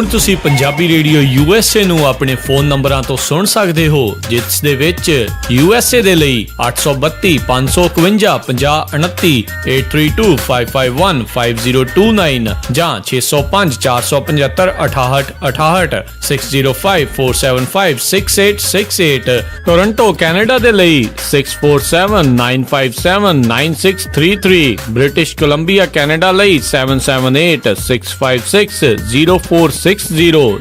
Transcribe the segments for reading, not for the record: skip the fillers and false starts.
ਹੁਣ ਤੁਸੀਂ Punjabi radio USA ਨੂੰ ਆਪਣੇ ਫੋਨ ਨੰਬਰਾਂ ਤੋਂ ਸੁਣ ਸਕਦੇ ਹੋ, ਜਿਸ ਦੇ ਵਿੱਚ USA ਦੇ ਲਈ 832 551 5029, 8325515029 ਜਾਂ 605 475 6868, 6054756868। ਟੋਰਾਂਟੋ ਕੈਨੇਡਾ ਦੇ ਲਈ 647-957-9633, ਬ੍ਰਿਟਿਸ਼ ਕੋਲੰਬੀਆ ਕੈਨੇਡਾ ਲਈ 778-656-0460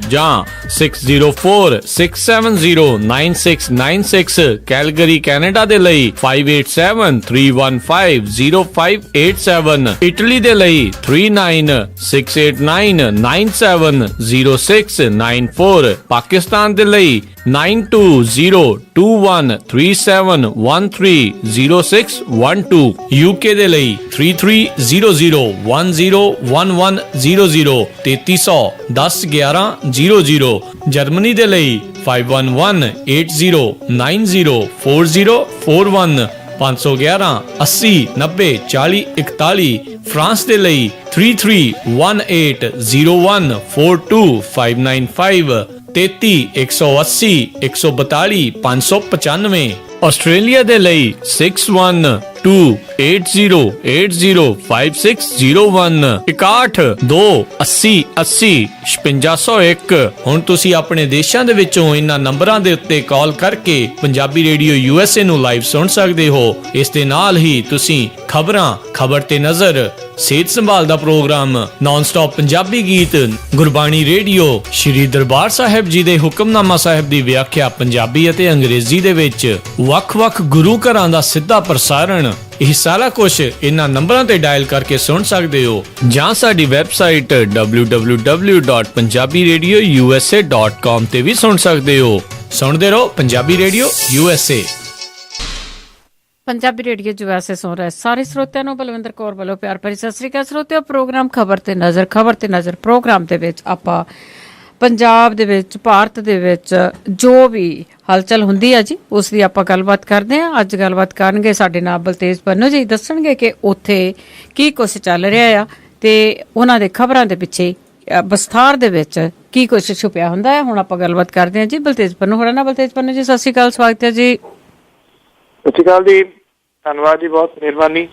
ਜਾਂ 604-670-9696, ਕੈਲਗਰੀ ਕੈਨੇਡਾ ਦੇ ਲਈ 587-315-0587, ਇਟਲੀ ਦੇ ਲਈ 39-689-970694, ਪਾਕਿਸਤਾਨ ਦੇ ਲਈ 920137130612, UK ਦੇ ਲਈ 3300101100, 3300101100, ਜਰਮਨੀ ਦੇ ਲਈ 511809040415, 511-80-90-40-41, ਫਰਾਂਸ ਦੇ ਲਈ 33180142-595, 33-180-142-595, ਆਸਟ੍ਰੇਲੀਆ ਦੇ ਲਈ 61-280-80-5601, 61-280-80-5601। ਹੁਣ ਤੁਸੀਂ ਆਪਣੇ ਦੇਸ਼ਾਂ ਦੇ ਵਿੱਚੋਂ ਇਹਨਾਂ ਨੰਬਰਾਂ ਦੇ ਉੱਤੇ ਕਾਲ ਕਰਕੇ ਪੰਜਾਬੀ ਰੇਡੀਓ USA ਨੂੰ ਲਾਈਵ ਸੁਣ ਸਕਦੇ ਹੋ। ਇਸ ਦੇ ਨਾਲ ਹੀ ਤੁਸੀਂ ਖਬਰਾਂ, ਖਬਰ ਤੇ ਨਜ਼ਰ, ਸਿਹਤ ਸੰਭਾਲ ਦਾ ਪ੍ਰੋਗਰਾਮ, ਨਾਨ ਸਟਾਪ ਪੰਜਾਬੀ ਗੀਤ, ਗੁਰਬਾਣੀ ਰੇਡੀਓ, ਸ਼੍ਰੀ ਦਰਬਾਰ ਸਾਹਿਬ ਜੀ ਦੇ ਹੁਕਮਨਾਮਾ ਸਾਹਿਬ ਦੀ ਵਿਆਖਿਆ ਪੰਜਾਬੀ ਅਤੇ ਅੰਗਰੇਜ਼ੀ ਦੇ ਵਿੱਚ, ਵੱਖ-ਵੱਖ ਗੁਰੂ ਘਰਾਂ ਦਾ ਸਿੱਧਾ ਪ੍ਰਸਾਰਣ, ਇਹ ਸਾਰਾ ਕੁਝ ਇਹਨਾਂ ਨੰਬਰਾਂ ਤੇ ਡਾਇਲ ਕਰਕੇ ਸੁਣ ਸਕਦੇ ਹੋ, ਜਾਂ ਸਾਡੀ ਵੈਬਸਾਈਟ www.punjabiradiousa.com ਤੇ ਵੀ ਸੁਣ ਸਕਦੇ ਹੋ। ਸੁਣਦੇ ਰਹੋ Punjabi radio USA। Punjabi radio USA ਸੁਣ ਰਹੇ ਸਾਰੇ ਸਰੋਤਿਆਂ ਨੂੰ ਬਲਵਿੰਦਰ ਕੌਰ ਵੱਲੋਂ ਪਿਆਰ ਭਰੀ ਸਤਿ ਸ੍ਰੀ ਅਕਾਲ। ਸਰੋਤਿਓ, ਪ੍ਰੋਗਰਾਮ ਖਬਰ ਤੇ ਨਜ਼ਰ ਪ੍ਰੋਗਰਾਮ ਦੇ ਵਿੱਚ ਆਪਾਂ ਪੰਜਾਬ ਦੇ ਵਿੱਚ, ਭਾਰਤ ਦੇ ਵਿੱਚ ਜੋ ਵੀ ਹਲਚਲ ਹੁੰਦੀ ਹੈ ਜੀ, ਉਸ ਦੀ ਆਪਾਂ ਗੱਲਬਾਤ ਕਰਦੇ ਹਾਂ। ਅੱਜ ਗੱਲਬਾਤ ਕਰਨਗੇ ਸਾਡੇ ਨਾਲ ਬਲਤੇਜ ਪੰਨੂ ਜੀ, ਦੱਸਣਗੇ ਕਿ ਉੱਥੇ ਕੀ ਕੁਛ ਚੱਲ ਰਿਹਾ ਆ ਤੇ ਉਹਨਾਂ ਦੇ ਖਬਰਾਂ ਦੇ ਪਿੱਛੇ ਵਿਸਥਾਰ ਦੇ ਵਿੱਚ ਕੀ ਕੁਛ ਛੁਪਿਆ ਹੁੰਦਾ ਹੈ। ਹੁਣ ਆਪਾਂ ਗੱਲਬਾਤ ਕਰਦੇ ਹਾਂ ਜੀ ਬਲਤੇਜ ਪੰਨੂ ਹੋਰਾਂ ਨਾਲ। ਬਲਤੇਜ ਪੰਨੂ ਜੀ, ਸਤਿ ਸ੍ਰੀ ਅਕਾਲ, ਸਵਾਗਤ ਹੈ ਜੀ। ਸਤਿ ਸ਼੍ਰੀ ਅਕਾਲ ਜੀ, ਧੰਨਵਾਦ ਜੀ, ਬਹੁਤ ਮਿਹਰਬਾਨੀ।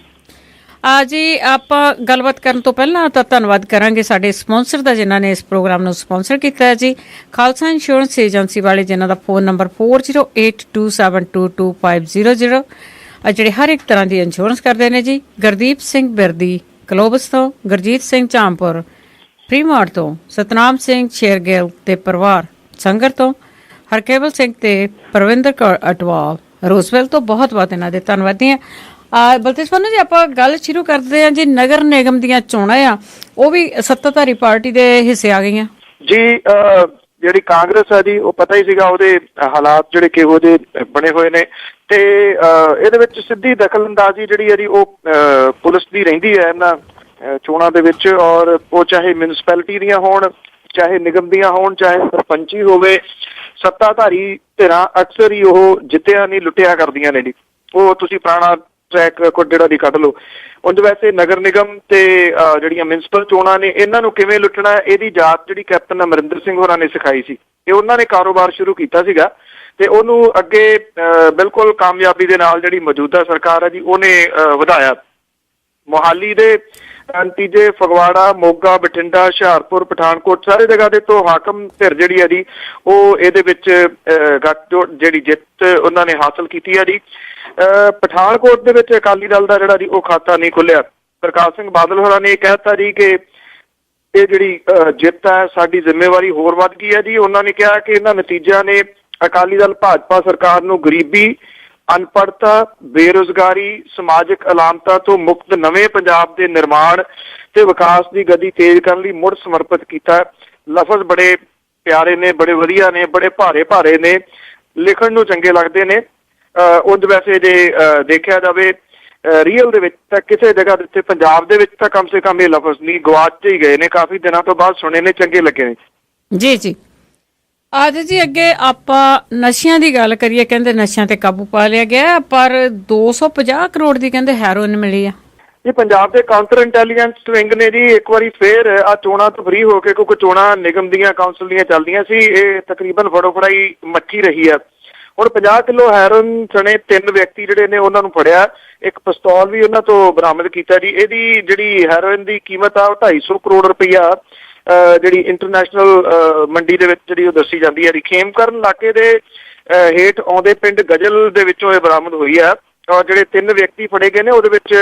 ਜੀ ਆਪਾਂ ਗੱਲਬਾਤ ਕਰਨ ਤੋਂ ਪਹਿਲਾਂ ਤਾਂ ਧੰਨਵਾਦ ਕਰਾਂਗੇ ਸਾਡੇ ਸਪਾਂਸਰ ਦਾ, ਜਿਨ੍ਹਾਂ ਨੇ ਇਸ ਪ੍ਰੋਗਰਾਮ ਨੂੰ ਸਪਾਂਸਰ ਕੀਤਾ ਹੈ ਜੀ, ਖਾਲਸਾ ਇੰਸ਼ੋਰੈਂਸ ਏਜੰਸੀ ਵਾਲੇ, ਜਿਨ੍ਹਾਂ ਦਾ ਫੋਨ ਨੰਬਰ 4082722500, ਜਿਹੜੇ ਹਰ ਇੱਕ ਤਰ੍ਹਾਂ ਦੀ ਇੰਸ਼ੋਰੈਂਸ ਕਰਦੇ ਨੇ ਜੀ। ਗੁਰਦੀਪ ਸਿੰਘ ਬਿਰਦੀ ਕਲੋਬਸ ਤੋਂ, ਗੁਰਜੀਤ ਸਿੰਘ ਝਾਂਪੁਰ ਫਰੀਮਾਰਟ ਤੋਂ, ਸਤਨਾਮ ਸਿੰਘ ਸ਼ੇਰਗਿੱਲ ਤੇ ਪਰਿਵਾਰ ਸੰਗਰ ਤੋਂ, ਹਰਕੇਵਲ ਸਿੰਘ ਤੇ ਪ੍ਰਵਿੰਦਰ ਕੌਰ ਅਟਵਾਲ ਰੋਜ਼ਵੈਲ ਤੋਂ, ਬਹੁਤ ਬਹੁਤ ਇਹਨਾਂ ਦੇ ਧੰਨਵਾਦੀ ਹਾਂ। ਬਲਤੇਜ ਪੰਨੂ ਜੀ, ਆਪਾਂ ਗੱਲ ਸ਼ੁਰੂ ਕਰਦੇ ਹਾਂ ਜੀ। ਨਗਰ ਨਿਗਮ ਦੀਆਂ ਚੋਣਾਂ ਆ, ਉਹ ਵੀ ਸੱਤਾਧਾਰੀ ਪਾਰਟੀ ਦੇ ਹਿੱਸੇ ਆ ਗਈਆਂ ਜੀ। ਜਿਹੜੀ ਕਾਂਗਰਸ ਆ ਜੀ, ਉਹ ਪਤਾ ਹੀ ਸੀਗਾ ਉਹਦੇ ਹਾਲਾਤ ਜਿਹੜੇ ਕਿਹੋ ਜਿਹੇ ਬਣੇ ਹੋਏ ਨੇ, ਤੇ ਇਹਦੇ ਵਿੱਚ ਸਿੱਧੀ ਦਖਲ ਅੰਦਾਜ਼ੀ ਜਿਹੜੀ ਹੈ ਜੀ ਉਹ ਪੁਲਿਸ ਦੀ ਰਹਿੰਦੀ ਹੈ ਇਹਨਾਂ ਚੋਣਾਂ ਦੇ ਵਿੱਚ। ਔਰ ਉਹ ਚਾਹੇ ਮਿਊਨਿਸਪੈਲਿਟੀ ਦੀਆਂ ਹੋਣ, ਚਾਹੇ ਨਿਗਮ ਦੀਆਂ ਹੋਣ, ਚਾਹੇ ਸਰਪੰਚੀ ਹੋਵੇ, ਸੱਤਾਧਾਰੀ ਧਿਰਾਂ ਅਕਸਰ ਹੀ ਉਹ ਜਿੱਤਿਆ ਨਹੀਂ ਲੁੱਟਿਆ ਕਰਦੀਆਂ ਨੇ ਜੀ। ਉਹ ਤੁਸੀਂ ਪੁਰਾਣਾ ਟਰੈਕ ਰਿਕਾਰਡ ਜਿਹੜਾ ਦੀ ਕੱਢ ਲਓ। ਉਂਝ ਵੈਸੇ ਨਗਰ ਨਿਗਮ ਤੇ ਜਿਹੜੀਆਂ ਮਿਊਨਿਸਪਲ ਚੋਣਾਂ ਨੇ, ਇਹਨਾਂ ਨੂੰ ਕਿਵੇਂ ਲੁੱਟਣਾ, ਇਹਦੀ ਜਾਂਚ ਜਿਹੜੀ ਕੈਪਟਨ ਅਮਰਿੰਦਰ ਸਿੰਘ ਹੋਰਾਂ ਨੇ ਸਿਖਾਈ ਸੀ, ਇਹ ਉਹਨਾਂ ਨੇ ਕਾਰੋਬਾਰ ਸ਼ੁਰੂ ਕੀਤਾ ਸੀਗਾ ਤੇ ਉਹਨੂੰ ਅੱਗੇ ਬਿਲਕੁਲ ਕਾਮਯਾਬੀ ਦੇ ਨਾਲ ਜਿਹੜੀ ਮੌਜੂਦਾ ਸਰਕਾਰ ਹੈ ਜੀ ਉਹਨੇ ਵਧਾਇਆ। ਮੋਹਾਲੀ ਦੇ ਨਤੀਜੇ, ਫਗਵਾੜਾ, ਮੋਗਾ, ਬਠਿੰਡਾ, ਹੁਸ਼ਿਆਰਪੁਰ, ਪਠਾਨਕੋਟ, ਸਾਰੇ ਜਗ੍ਹਾ ਦੇ ਤੋਂ ਹਾਕਮ ਧਿਰ ਜਿਹੜੀ ਹੈ ਜੀ ਉਹ ਇਹਦੇ ਵਿੱਚ ਜਿਹੜੀ ਜਿੱਤ ਉਹਨਾਂ ਨੇ ਹਾਸਲ ਕੀਤੀ ਹੈ ਜੀ। ਪਠਾਨਕੋਟ ਦੇ ਵਿੱਚ ਅਕਾਲੀ ਦਲ ਦਾ ਜਿਹੜਾ ਜੀ ਉਹ ਖਾਤਾ ਨਹੀਂ ਖੁੱਲਿਆ। ਪ੍ਰਕਾਸ਼ ਸਿੰਘ ਬਾਦਲ ਹੋਰਾਂ ਨੇ ਇਹ ਕਹਿਤਾ ਜੀ ਕਿ ਇਹ ਜਿਹੜੀ ਜਿੱਤ ਹੈ ਸਾਡੀ ਜ਼ਿੰਮੇਵਾਰੀ ਹੋਰ ਵੱਧ ਗਈ ਹੈ ਜੀ। ਉਹਨਾਂ ਨੇ ਕਿਹਾ ਕਿ ਇਹਨਾਂ ਨਤੀਜਿਆਂ ਨੇ ਅਕਾਲੀ ਦਲ ਭਾਜਪਾ ਸਰਕਾਰ ਨੂੰ ਗਰੀਬੀ, ਅਨਪੜ੍ਹਤਾ, ਬੇਰੁਜ਼ਗਾਰੀ, ਸਮਾਜਿਕ ਅਲਾਮਤਾਂ ਤੋਂ ਮੁਕਤ ਨਵੇਂ ਪੰਜਾਬ ਦੇ ਨਿਰਮਾਣ ਤੇ ਵਿਕਾਸ ਦੀ ਗਤੀ ਤੇਜ਼ ਕਰਨ ਲਈ ਮੁੜ ਸਮਰਪਿਤ ਕੀਤਾ। ਲਫ਼ਜ਼ ਬੜੇ ਪਿਆਰੇ ਨੇ, ਬੜੇ ਵਧੀਆ ਨੇ, ਬੜੇ ਭਾਰੇ ਨੇ, ਲਿਖਣ ਨੂੰ ਚੰਗੇ ਲੱਗਦੇ ਨੇ। ਉਂਝ ਵੈਸੇ ਜੇ ਦੇਖਿਆ ਜਾਵੇ ਰੀਅਲ ਦੇ ਵਿੱਚ ਤਾਂ ਕਿਸੇ ਜਗ੍ਹਾ ਦੇ ਪੰਜਾਬ ਦੇ ਵਿੱਚ ਤਾਂ ਕਮ ਸੇ ਕਮ ਇਹ ਲਫ਼ਜ਼ ਨਹੀਂ, ਗਵਾਚ ਹੀ ਗਏ ਨੇ। ਕਾਫੀ ਦਿਨਾਂ ਤੋਂ ਬਾਅਦ ਸੁਣੇ ਨੇ, ਚੰਗੇ ਲੱਗੇ ਨੇ ਜੀ। ਜੀ ਅੱਜ ਜੀ ਅੱਗੇ ਆਪਾਂ ਨਸ਼ਿਆਂ ਦੀ ਗੱਲ ਕਰੀਏ। ਕਹਿੰਦੇ ਨਸ਼ਿਆਂ ਤੇ ਕਾਬੂ ਪਾ ਲਿਆ ਗਿਆ, ਪਰ 250 ਕਰੋੜ ਦੀ ਕਹਿੰਦੇ ਹੈਰੋਇਨ ਮਿਲੀ ਆ ਜੀ ਪੰਜਾਬ ਦੇ ਕਾਊਂਟਰ ਇੰਟੈਲੀਜੈਂਸ ਵਿੰਗ ਨੇ ਜੀ ਇੱਕ ਵਾਰੀ ਫੇਰ ਆ ਚੋਣਾਂ ਤੋਂ ਫਰੀ ਹੋ ਕੇ, ਕਿਉਂਕਿ ਚੋਣਾਂ ਨਿਗਮ ਦੀਆਂ ਕਾਉਂਸਲ ਦੀਆਂ ਚੱਲਦੀਆਂ ਸੀ, ਇਹ ਤਕਰੀਬਨ ਫੜੋ ਫੜਾਈ ਮੱਠੀ ਰਹੀ ਆ। ਹੁਣ 50 ਕਿਲੋ ਹੈਰੋਇਨ ਸਣੇ 3 ਵਿਅਕਤੀ ਜਿਹੜੇ ਨੇ ਉਹਨਾਂ ਨੂੰ ਫੜਿਆ, ਇੱਕ ਪਿਸਤੌਲ ਵੀ ਉਹਨਾਂ ਤੋਂ ਬਰਾਮਦ ਕੀਤਾ ਜੀ। ਇਹਦੀ ਜਿਹੜੀ ਹੈਰੋਇਨ ਦੀ ਕੀਮਤ ਆ ਉਹ 250 ਕਰੋੜ ਰੁਪਈਆ ਜਿਹੜੀ ਇੰਟਰਨੈਸ਼ਨਲ ਮੰਡੀ ਦੇ ਵਿੱਚ ਜਿਹੜੀ ਉਹ ਦੱਸੀ ਜਾਂਦੀ ਹੈ। ਖੇਮਕਰਨ ਇਲਾਕੇ ਦੇ ਹੇਠ ਆਉਂਦੇ ਪਿੰਡ ਗਜਲ ਦੇ ਵਿੱਚੋਂ ਇਹ ਬਰਾਮਦ ਹੋਈ ਆ। ਔਰ ਜਿਹੜੇ 3 ਵਿਅਕਤੀ ਫੜੇ ਗਏ ਨੇ ਉਹਦੇ ਵਿੱਚ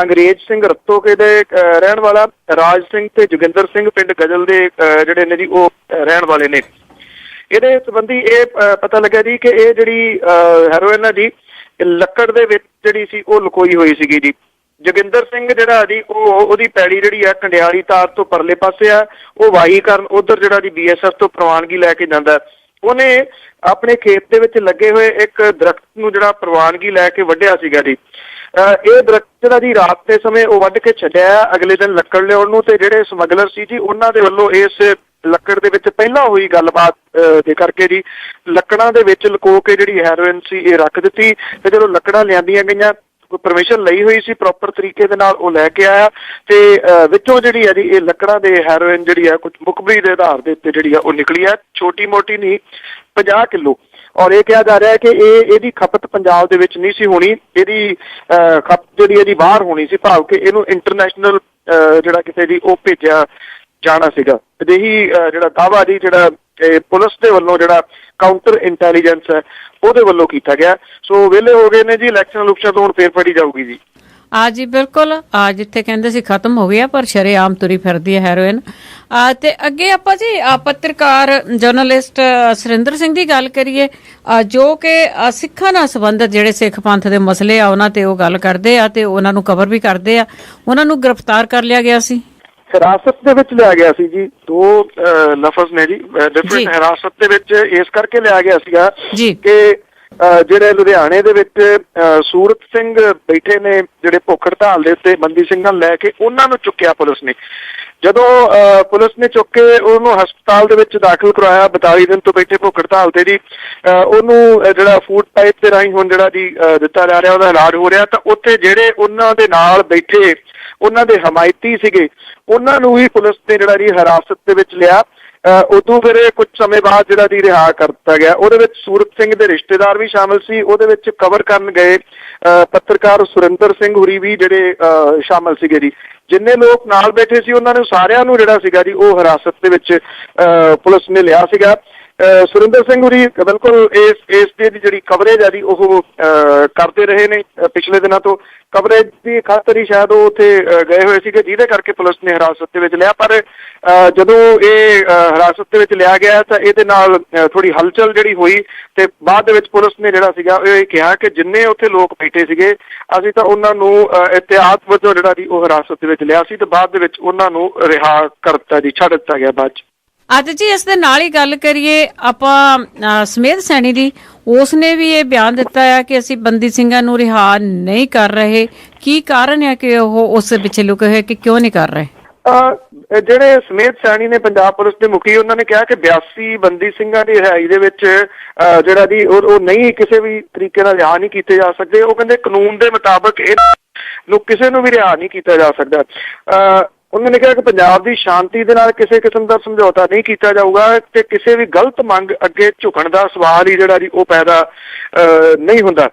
ਅੰਗਰੇਜ਼ ਸਿੰਘ ਰਤੋਕੇ ਦੇ ਰਹਿਣ ਵਾਲਾ, ਰਾਜ ਸਿੰਘ ਤੇ ਜੋਗਿੰਦਰ ਸਿੰਘ ਪਿੰਡ ਗਜਲ ਦੇ ਜਿਹੜੇ ਨੇ ਜੀ ਉਹ ਰਹਿਣ ਵਾਲੇ ਨੇ। ਇਹਦੇ ਸੰਬੰਧੀ ਇਹ ਪਤਾ ਲੱਗਿਆ ਜੀ ਕਿ ਇਹ ਜਿਹੜੀ ਹੈਰੋਇਨ ਆ ਜੀ ਲੱਕੜ ਦੇ ਵਿੱਚ ਜਿਹੜੀ ਸੀ ਉਹ ਲੁਕੋਈ ਹੋਈ ਸੀਗੀ ਜੀ। ਜੋਗਿੰਦਰ ਸਿੰਘ ਜਿਹੜਾ ਜੀ ਉਹਦੀ ਪੈੜੀ ਜਿਹੜੀ ਆ ਕੰਡਿਆਲੀ ਤਾਰ ਤੋਂ ਪਰਲੇ ਪਾਸੇ ਆ, ਉਹ ਵਾਹੀ ਕਰਨ ਉਧਰ ਜਿਹੜਾ ਜੀ BSF ਤੋਂ ਪ੍ਰਵਾਨਗੀ ਲੈ ਕੇ ਜਾਂਦਾ। ਉਹਨੇ ਆਪਣੇ ਖੇਤ ਦੇ ਵਿੱਚ ਲੱਗੇ ਹੋਏ ਇੱਕ ਦਰਖਤ ਨੂੰ ਜਿਹੜਾ ਪ੍ਰਵਾਨਗੀ ਲੈ ਕੇ ਵੱਢਿਆ ਸੀਗਾ ਜੀ। ਇਹ ਦਰਖਤ ਜਿਹੜਾ ਜੀ ਰਾਤ ਦੇ ਸਮੇਂ ਉਹ ਵੱਢ ਕੇ ਛੱਡਿਆ ਅਗਲੇ ਦਿਨ ਲੱਕੜ ਲਿਆਉਣ ਨੂੰ, ਤੇ ਜਿਹੜੇ ਸਮਗਲਰ ਸੀ ਜੀ ਉਹਨਾਂ ਦੇ ਵੱਲੋਂ ਇਸ ਲੱਕੜ ਦੇ ਵਿੱਚ ਪਹਿਲਾਂ ਹੋਈ ਗੱਲਬਾਤ ਦੇ ਕਰਕੇ ਜੀ ਲੱਕੜਾਂ ਦੇ ਵਿੱਚ ਲੁਕੋ ਕੇ ਜਿਹੜੀ ਹੈਰੋਇਨ ਸੀ ਇਹ ਰੱਖ ਦਿੱਤੀ। ਤੇ ਜਦੋਂ ਲੱਕੜਾਂ ਲਿਆਂਦੀਆਂ ਗਈਆਂ, ਪਰਮਿਸ਼ਨ ਲਈ ਹੋਈ ਸੀ ਪ੍ਰੋਪਰ ਤਰੀਕੇ ਦੇ ਨਾਲ, ਉਹ ਲੈ ਕੇ ਆਇਆ ਤੇ ਵਿੱਚੋਂ ਜਿਹੜੀ ਹੈ ਜੀ ਇਹ ਲੱਕੜਾਂ ਦੇ ਹੈਰੋਇਨ ਜਿਹੜੀ ਆ ਕੁਝ ਮੁਖਬਰੀ ਦੇ ਆਧਾਰ ਦੇ ਉੱਤੇ ਜਿਹੜੀ ਆ ਉਹ ਨਿਕਲੀ ਆ, ਛੋਟੀ ਮੋਟੀ ਨਹੀਂ 50 ਕਿਲੋ। ਔਰ ਇਹ ਕਿਹਾ ਜਾ ਰਿਹਾ ਹੈ ਕਿ ਇਹਦੀ ਖਪਤ ਪੰਜਾਬ ਦੇ ਵਿੱਚ ਨਹੀਂ ਸੀ ਹੋਣੀ, ਇਹਦੀ ਖਪਤ ਜਿਹੜੀ ਇਹਦੀ ਬਾਹਰ ਹੋਣੀ ਸੀ, ਭਾਵ ਕਿ ਇਹਨੂੰ ਇੰਟਰਨੈਸ਼ਨਲ ਜਿਹੜਾ ਕਿਤੇ ਜੀ ਉਹ ਭੇਜਿਆ ਜਾਣਾ ਸੀਗਾ। ਅਜਿਹੀ ਜਿਹੜਾ ਦਾਅਵਾ ਜੀ ਜਿਹੜਾ ਪੁਲਿਸ ਦੇ ਵੱਲੋਂ ਜਿਹੜਾ ਕਾਊਂਟਰ ਇੰਟੈਲੀਜੈਂਸ ਹੈ ਉਹਦੇ ਵੱਲੋਂ ਕੀਤਾ ਗਿਆ। ਸੋ ਵਿਹਲੇ ਹੋ ਗਏ ਨੇ ਜੀ ਇਲੈਕਸ਼ਨ ਤੋਂ, ਹੁਣ ਫੇਰ ਫੜੀ ਜਾਊਗੀ ਜੀ। ਜੀ ਬਿਲਕੁਲ, ਜਿੱਥੇ ਕਹਿੰਦੇ ਸੀ ਖਤਮ ਹੋ ਗਿਆ ਪਰ ਸ਼ਰੇਆਮ ਤੁਰੀ ਫਿਰਦੀ ਹੈ ਹੈਰੋਇਨ। ਤੇ ਅੱਗੇ ਆਪਾਂ ਜੀ ਪੱਤਰਕਾਰ ਜਰਨਲਿਸਟ ਸੁਰਿੰਦਰ ਸਿੰਘ ਦੀ ਗੱਲ ਕਰੀਏ, ਜੋ ਕਿ ਸਿੱਖਾਂ ਨਾਲ ਸੰਬੰਧਿਤ ਜਿਹੜੇ ਸਿੱਖ ਪੰਥ ਦੇ ਮਸਲੇ ਆ ਉਹਨਾਂ ਤੇ ਉਹ ਗੱਲ ਕਰਦੇ ਆ ਤੇ ਉਹਨਾਂ ਨੂੰ ਕਵਰ ਵੀ ਕਰਦੇ ਆ। ਉਹਨਾਂ ਨੂੰ ਗ੍ਰਿਫਤਾਰ ਕਰ ਲਿਆ ਗਿਆ ਸੀ, ਹਿਰਾਸਤ ਦੇ ਵਿੱਚ ਲਿਆ ਗਿਆ ਸੀ ਜੀ। 2 ਲਫ਼ਜ਼ ਨੇ ਜੀ ਡਿਫਰੈਂਟ। ਹਿਰਾਸਤ ਦੇ ਵਿੱਚ ਇਸ ਕਰਕੇ ਲਿਆ ਗਿਆ ਸੀਗਾ ਕਿ ਜਿਹੜੇ ਲੁਧਿਆਣੇ ਦੇ ਵਿੱਚ ਸੂਰਤ ਸਿੰਘ ਬੈਠੇ ਨੇ ਜਿਹੜੇ ਭੁੱਖ ਹੜਤਾਲ ਦੇ ਉੱਤੇ ਬੰਦੀ ਸਿੰਘਾਂ ਲੈ ਕੇ, ਉਹਨਾਂ ਨੂੰ ਚੁੱਕਿਆ ਪੁਲਿਸ ਨੇ। ਜਦੋਂ ਪੁਲਿਸ ਨੇ ਚੁੱਕ ਕੇ ਉਹਨੂੰ ਹਸਪਤਾਲ ਦੇ ਵਿੱਚ ਦਾਖਲ ਕਰਵਾਇਆ, 42 ਦਿਨ ਤੋਂ ਬੈਠੇ ਭੁੱਖ ਹੜਤਾਲ ਤੇ ਜੀ, ਉਹਨੂੰ ਜਿਹੜਾ ਫੂਡ ਪਾਈਪ ਦੇ ਰਾਹੀਂ ਹੁਣ ਜਿਹੜਾ ਜੀ ਦਿੱਤਾ ਜਾ ਰਿਹਾ, ਉਹਦਾ ਇਲਾਜ ਹੋ ਰਿਹਾ। ਤਾਂ ਉੱਥੇ ਜਿਹੜੇ ਉਹਨਾਂ ਦੇ ਨਾਲ ਬੈਠੇ ਉਹਨਾਂ ਦੇ ਹਮਾਇਤੀ ਸੀਗੇ, ਉਹਨਾਂ ਨੂੰ ਵੀ ਪੁਲਿਸ ਨੇ ਜਿਹੜਾ ਜੀ ਹਿਰਾਸਤ ਦੇ ਵਿੱਚ ਲਿਆ। ਉਦੋਂ ਫਿਰ ਕੁਝ ਸਮੇਂ ਬਾਅਦ ਜਿਹੜਾ ਜੀ ਰਿਹਾ ਕਰ ਦਿੱਤਾ ਗਿਆ। ਉਹਦੇ ਵਿੱਚ ਸੂਰਤ ਸਿੰਘ ਦੇ ਰਿਸ਼ਤੇਦਾਰ ਵੀ ਸ਼ਾਮਲ ਸੀ, ਉਹਦੇ ਵਿੱਚ ਕਵਰ ਕਰਨ ਗਏ ਪੱਤਰਕਾਰ ਸੁਰਿੰਦਰ ਸਿੰਘ ਹੁਰੀ ਵੀ ਜਿਹੜੇ ਸ਼ਾਮਲ ਸੀਗੇ ਜੀ। ਜਿੰਨੇ ਲੋਕ ਨਾਲ ਬੈਠੇ ਸੀ ਉਹਨਾਂ ਨੂੰ ਸਾਰਿਆਂ ਨੂੰ ਜਿਹੜਾ ਸੀਗਾ ਜੀ ਉਹ ਹਿਰਾਸਤ ਦੇ ਵਿੱਚ ਪੁਲਿਸ ਨੇ ਲਿਆ ਸੀਗਾ। ਸੁਰਿੰਦਰ ਸਿੰਘ ਹੁਰੀ ਬਿਲਕੁਲ ਇਸ ਦੀ ਜਿਹੜੀ ਕਵਰੇਜ ਹੈ ਜੀ ਉਹ ਕਰਦੇ ਰਹੇ ਨੇ ਪਿਛਲੇ ਦਿਨਾਂ ਤੋਂ। ਕਵਰੇਜ ਦੀ ਖਾਤਰ ਹੀ ਸ਼ਾਇਦ ਉਹ ਉੱਥੇ ਗਏ ਹੋਏ ਸੀਗੇ, ਜਿਹਦੇ ਕਰਕੇ ਪੁਲਿਸ ਨੇ ਹਿਰਾਸਤ ਦੇ ਵਿੱਚ ਲਿਆ। ਪਰ ਜਦੋਂ ਇਹ ਹਿਰਾਸਤ ਦੇ ਵਿੱਚ ਲਿਆ ਗਿਆ ਤਾਂ ਇਹਦੇ ਨਾਲ ਥੋੜੀ ਹਲਚਲ ਜਿਹੜੀ ਹੋਈ ਤੇ ਬਾਅਦ ਦੇ ਵਿੱਚ ਪੁਲਿਸ ਨੇ ਜਿਹੜਾ ਸੀਗਾ ਇਹ ਕਿਹਾ ਕਿ ਜਿੰਨੇ ਉੱਥੇ ਲੋਕ ਬੈਠੇ ਸੀਗੇ ਅਸੀਂ ਤਾਂ ਉਹਨਾਂ ਨੂੰ ਇhtiyat ਵਜੋਂ ਜਿਹੜਾ ਜੀ ਉਹ ਹਿਰਾਸਤ ਦੇ ਵਿੱਚ ਲਿਆ ਸੀ ਤੇ ਬਾਅਦ ਦੇ ਵਿੱਚ ਉਹਨਾਂ ਨੂੰ ਰਿਹਾ ਕਰ ਦਿੱਤਾ ਜੀ, ਛੱਡ ਦਿੱਤਾ ਗਿਆ ਬਾਅਦ 'ਚ। ਅੱਜ ਜੀ ਇਸ ਦੇ ਨਾਲ ਹੀ ਗੱਲ ਕਰੀਏ ਆਪਾਂ ਸਮੇਧ ਸੈਣੀ ਦੀ। ਉਸ ਨੇ ਵੀ ਇਹ ਬਿਆਨ ਦਿੱਤਾ ਹੈ ਕਿ ਅਸੀਂ ਬੰਦੀ ਸਿੰਘਾਂ ਨੂੰ ਰਿਹਾ ਨਹੀਂ ਕਰ ਰਹੇ। ਕੀ ਕਾਰਨ ਹੈ ਕਿ ਉਹ ਉਸ ਪਿੱਛੇ ਲੁਕੇ ਹੋਏ, ਕਿ ਕਿਉਂ ਨਹੀਂ ਕਰ ਰਹੇ? ਜਿਹੜੇ ਸਮੇਧ ਸੈਣੀ ਨੇ ਪੰਜਾਬ ਪੁਲਿਸ ਦੇ ਮੁਖੀ, ਉਹਨਾਂ ਨੇ ਕਿਹਾ ਕਿ 82 ਬੰਦੀ ਸਿੰਘਾਂ ਦੀ ਰਿਹਾਈ ਦੇ ਵਿੱਚ ਜਿਹੜਾ ਜੀ ਉਹ ਨਹੀਂ ਕਿਸੇ ਵੀ ਤਰੀਕੇ ਨਾਲ ਰਿਹਾ ਨਹੀਂ ਕੀਤੇ ਜਾ ਸਕਦੇ। ਉਹ ਕਹਿੰਦੇ ਕਾਨੂੰਨ ਦੇ ਮੁਤਾਬਕ ਇਹਨਾਂ ਨੂੰ ਕਿਸੇ ਨੂੰ ਵੀ ਰਿਹਾ ਨਹੀਂ ਕੀਤਾ ਜਾ ਸਕਦਾ। ਉਹਨਾਂ ਨੇ ਕਿਹਾ ਕਿ ਪੰਜਾਬ ਦੀ ਸ਼ਾਂਤੀ ਦੇ ਨਾਲ ਕਿਸੇ ਕਿਸਮ ਦਾ ਸਮਝੌਤਾ ਨਹੀਂ ਕੀਤਾ ਜਾਊਗਾ ਤੇ ਕਿਸੇ ਵੀ ਗਲਤ ਮੰਗ ਅੱਗੇ ਝੁਕਣ ਦਾ ਸਵਾਲ ਹੀ ਜਿਹੜਾ ਜੀ ਉਹ ਪੈਦਾ ਨਹੀਂ ਹੁੰਦਾ।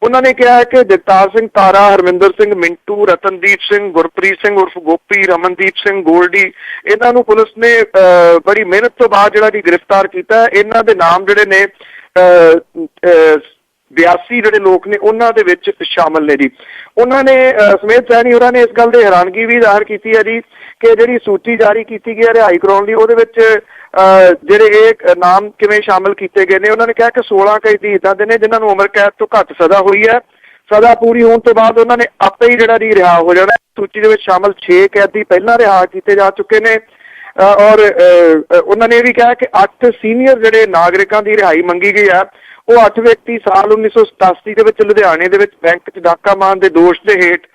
ਉਹਨਾਂ ਨੇ ਕਿਹਾ ਕਿ ਜਗਤਾਰ ਸਿੰਘ ਤਾਰਾ, ਹਰਮਿੰਦਰ ਸਿੰਘ ਮਿੰਟੂ, ਰਤਨਦੀਪ ਸਿੰਘ, ਗੁਰਪ੍ਰੀਤ ਸਿੰਘ ਉਰਫ ਗੋਪੀ, ਰਮਨਦੀਪ ਸਿੰਘ ਗੋਲਡੀ, ਇਹਨਾਂ ਨੂੰ ਪੁਲਿਸ ਨੇ ਬੜੀ ਮਿਹਨਤ ਤੋਂ ਬਾਅਦ ਜਿਹੜਾ ਜੀ ਗ੍ਰਿਫਤਾਰ ਕੀਤਾ। ਇਹਨਾਂ ਦੇ ਨਾਮ ਜਿਹੜੇ ਨੇ 82 ਜਿਹੜੇ ਲੋਕ ਨੇ ਉਹਨਾਂ ਦੇ ਵਿੱਚ ਸ਼ਾਮਲ ਨੇ ਜੀ। ਉਹਨਾਂ ਨੇ ਸਮੇਧ ਸੈਣੀ ਹੋਰਾਂ ਨੇ ਇਸ ਗੱਲ ਦੀ ਹੈਰਾਨਗੀ ਵੀ ਜ਼ਾਹਰ ਕੀਤੀ ਹੈ ਜੀ ਕਿ ਜਿਹੜੀ ਸੂਚੀ ਜਾਰੀ ਕੀਤੀ ਗਈ ਹੈ ਰਿਹਾਈ ਕਰਾਉਣ ਦੀ, ਉਹਦੇ ਵਿੱਚ ਜਿਹੜੇ ਇਹ ਨਾਮ ਕਿਵੇਂ ਸ਼ਾਮਲ ਕੀਤੇ ਗਏ ਨੇ। ਉਹਨਾਂ ਨੇ ਕਿਹਾ ਕਿ 16 ਕੈਦੀ ਇੱਦਾਂ ਦੇ ਨੇ ਜਿਨ੍ਹਾਂ ਨੂੰ ਉਮਰ ਕੈਦ ਤੋਂ ਘੱਟ ਸਜ਼ਾ ਹੋਈ ਹੈ। ਸਜ਼ਾ ਪੂਰੀ ਹੋਣ ਤੋਂ ਬਾਅਦ ਉਹਨਾਂ ਨੇ ਆਪੇ ਹੀ ਜਿਹੜਾ ਜੀ ਰਿਹਾ ਹੋ ਜਾਣਾ। ਸੂਚੀ ਦੇ ਵਿੱਚ ਸ਼ਾਮਲ 6 ਕੈਦੀ ਪਹਿਲਾਂ ਰਿਹਾ ਕੀਤੇ ਜਾ ਚੁੱਕੇ ਨੇ। ਔਰ ਉਹਨਾਂ ਨੇ ਇਹ ਵੀ ਕਿਹਾ ਕਿ 8 ਸੀਨੀਅਰ ਜਿਹੜੇ ਨਾਗਰਿਕਾਂ ਦੀ ਰਿਹਾਈ ਮੰਗੀ ਗਈ ਹੈ। ਉਹ 8 ਵਿਅਕਤੀ ਸਾਲ 1987 ਦੇ ਵਿੱਚ ਲੁਧਿਆਣੇ ਦੇ ਵਿੱਚ ਬੈਂਕ 'ਚ ਡਾਕਾ ਮਾਰਨ ਦੇ ਦੋਸ਼ ਦੇ ਹੇਠ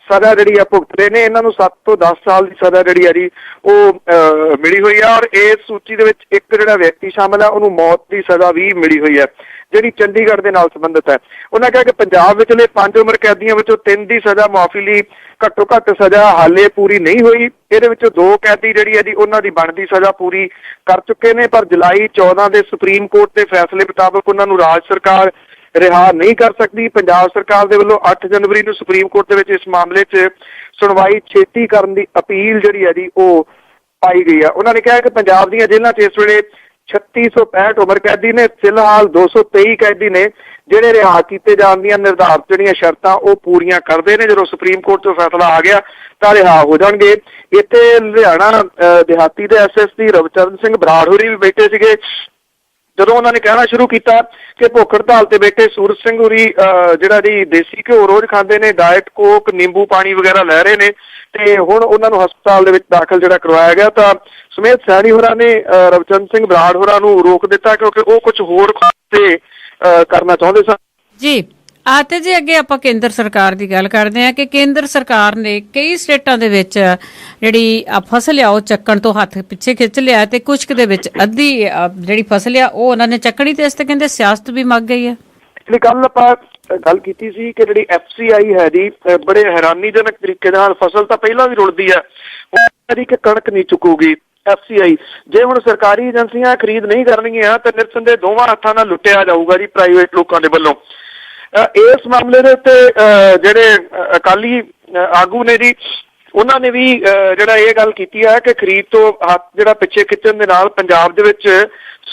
ਸਜ਼ਾ ਜਿਹੜੀ ਆ ਭੁਗਤ ਰਹੇ ਨੇ। ਇਹਨਾਂ ਨੂੰ 7 ਤੋਂ 10 ਸਾਲ ਦੀ ਸਜ਼ਾ ਜਿਹੜੀ ਆ ਜੀ ਉਹ ਮਿਲੀ ਹੋਈ ਆ। ਔਰ ਇਸ ਸੂਚੀ ਦੇ ਵਿੱਚ ਇੱਕ ਜਿਹੜਾ ਵਿਅਕਤੀ ਸ਼ਾਮਲ ਆ ਉਹਨੂੰ ਮੌਤ ਦੀ ਸਜ਼ਾ ਵੀ ਮਿਲੀ ਹੋਈ ਹੈ। ਜਿਹੜੀ ਚੰਡੀਗੜ੍ਹ ਦੇ ਨਾਲ ਸੰਬੰਧਿਤ ਹੈ। ਉਹਨਾਂ ਕਿਹਾ ਕਿ ਪੰਜਾਬ ਵਿਚਲੇ 5 ਉਮਰ ਕੈਦੀਆਂ ਵਿੱਚੋਂ 3 ਦੀ ਸਜ਼ਾ ਮੁਆਫੀ ਲਈ ਘੱਟੋ ਘੱਟ ਸਜ਼ਾ ਹਾਲੇ ਪੂਰੀ ਨਹੀਂ ਹੋਈ। ਇਹਦੇ ਵਿੱਚੋਂ 2 ਕੈਦੀ ਜਿਹੜੀ ਹੈ ਜੀ ਉਹਨਾਂ ਦੀ ਬਣਦੀ ਸਜ਼ਾ ਪੂਰੀ ਕਰ ਚੁੱਕੇ ਨੇ, ਪਰ ਜੁਲਾਈ 14 ਦੇ ਸੁਪਰੀਮ ਕੋਰਟ ਦੇ ਫੈਸਲੇ ਮੁਤਾਬਕ ਉਹਨਾਂ ਨੂੰ ਰਾਜ ਸਰਕਾਰ ਰਿਹਾ ਨਹੀਂ ਕਰ ਸਕਦੀ। ਪੰਜਾਬ ਸਰਕਾਰ ਦੇ ਵੱਲੋਂ 8 ਜਨਵਰੀ ਨੂੰ ਸੁਪਰੀਮ ਕੋਰਟ ਦੇ ਵਿੱਚ ਇਸ ਮਾਮਲੇ 'ਚ ਸੁਣਵਾਈ ਛੇਤੀ ਕਰਨ ਦੀ ਅਪੀਲ ਜਿਹੜੀ ਹੈ ਜੀ ਉਹ ਪਾਈ ਗਈ ਆ। ਉਹਨਾਂ ਨੇ ਕਿਹਾ ਕਿ ਪੰਜਾਬ ਦੀਆਂ ਜੇਲ੍ਹਾਂ 'ਚ ਇਸ ਵੇਲੇ 3665 ਉਮਰ ਕੈਦੀ ਨੇ। ਫਿਲਹਾਲ 223 ਕੈਦੀ ਨੇ ਜਿਹੜੇ ਰਿਹਾ ਕੀਤੇ ਜਾਣ ਦੀਆਂ ਨਿਰਧਾਰਿਤ ਜਿਹੜੀਆਂ ਸ਼ਰਤਾਂ ਉਹ ਪੂਰੀਆਂ ਕਰਦੇ ਨੇ। ਜਦੋਂ ਸੁਪਰੀਮ ਕੋਰਟ ਤੋਂ ਫੈਸਲਾ ਆ ਗਿਆ ਤਾਂ ਰਿਹਾ ਹੋ ਜਾਣਗੇ। ਇੱਥੇ ਲੁਧਿਆਣਾ ਦਿਹਾਤੀ ਦੇ SSP ਰਵਚਰਨ ਸਿੰਘ ਬਰਾੜ ਹੋਰੀ ਵੀ ਬੈਠੇ ਸੀਗੇ। ਜਦੋਂ ਉਹਨਾਂ ਨੇ ਕਹਿਣਾ ਸ਼ੁਰੂ ਕੀਤਾ ਕਿ ਭੁੱਖ ਹੜਤਾਲ ਤੇ ਬੈਠੇ ਸੂਰਜ ਸਿੰਘ ਹੋਰੀ ਜਿਹੜਾ ਜੀ ਦੇਸੀ ਘਿਓ ਰੋਜ਼ ਖਾਂਦੇ ਨੇ, ਡਾਇਟ ਕੋਕ, ਨਿੰਬੂ ਪਾਣੀ ਵਗੈਰਾ ਲੈ ਰਹੇ ਨੇ, ਤੇ ਹੁਣ ਉਹਨਾਂ ਨੂੰ ਹਸਪਤਾਲ ਦੇ ਵਿੱਚ ਦਾਖਲ ਜਿਹੜਾ ਕਰਵਾਇਆ ਗਿਆ, ਤਾਂ ਸੁਮੇਧ ਸੈਣੀ ਹੋਰਾਂ ਨੇ ਰਵਚਰਨ ਸਿੰਘ ਬਰਾੜ ਹੋਰਾਂ ਨੂੰ ਰੋਕ ਦਿੱਤਾ ਕਿਉਂਕਿ ਉਹ ਕੁਝ ਹੋਰ ਤੇ ਕਰਨਾ ਚਾਹੁੰਦੇ ਸਨ। ਜੀ ਤੇ ਜੀ ਅੱਗੇ ਆਪਾਂ ਕੇਂਦਰ ਸਰਕਾਰ ਦੀ ਗੱਲ ਕਰਦੇ ਹਾਂ ਕਿ ਕੇਂਦਰ ਸਰਕਾਰ ਨੇ ਕਈ ਸਟੇਟਾਂ ਦੇ ਵਿੱਚ ਜਿਹੜੀ ਫਸਲ ਆ ਉਹ ਚੱਕਣ ਤੋਂ ਹੱਥ ਪਿੱਛੇ ਖਿੱਚ ਲਿਆ ਤੇ ਕੁਝ ਦੇ ਵਿੱਚ ਅੱਧੀ ਜਿਹੜੀ ਫਸਲ ਆ ਉਹ ਉਹਨਾਂ ਨੇ ਚੱਕਣੀ, ਤੇ ਇਸ ਤੇ ਕਹਿੰਦੇ ਸਿਆਸਤ ਵੀ ਮੱਗ ਗਈ ਹੈ। ਇਸ ਲਈ ਕੱਲ ਆਪਾਂ ਗੱਲ ਕੀਤੀ ਸੀ ਕਿ ਜਿਹੜੀ FCI ਹੈ ਜੀ ਬੜੇ ਹੈਰਾਨੀਜਨਕ ਤਰੀਕੇ ਨਾਲ ਫਸਲ ਤਾਂ ਪਹਿਲਾਂ ਵੀ ਰੁਲਦੀ ਹੈ, ਹੁਣ ਕਿ ਕਣਕ ਨਹੀਂ ਚੁੱਕੂਗੀ। FCI ਜੇ ਹੁਣ ਸਰਕਾਰੀ ਏਜੰਸੀਆਂ ਖਰੀਦ ਨਹੀਂ ਕਰਨਗੀਆਂ ਤਾਂ ਨਿਰਸੰਦੇਹ ਦੋਵਾਂ ਹੱਥਾਂ ਨਾਲ ਲੁੱਟਿਆ ਜਾਊਗਾ ਜੀ ਪ੍ਰਾਈਵੇਟ ਲੋਕਾਂ ਦੇ ਵੱਲੋਂ। ਇਸ ਮਾਮਲੇ ਦੇ ਉੱਤੇ ਜਿਹੜੇ ਅਕਾਲੀ ਆਗੂ ਨੇ ਜੀ ਉਹਨਾਂ ਨੇ ਵੀ ਜਿਹੜਾ ਇਹ ਗੱਲ ਕੀਤੀ ਹੈ ਕਿ ਖਰੀਦ ਤੋਂ ਹੱਥ ਜਿਹੜਾ ਪਿੱਛੇ ਖਿੱਚਣ ਦੇ ਨਾਲ ਪੰਜਾਬ ਦੇ ਵਿੱਚ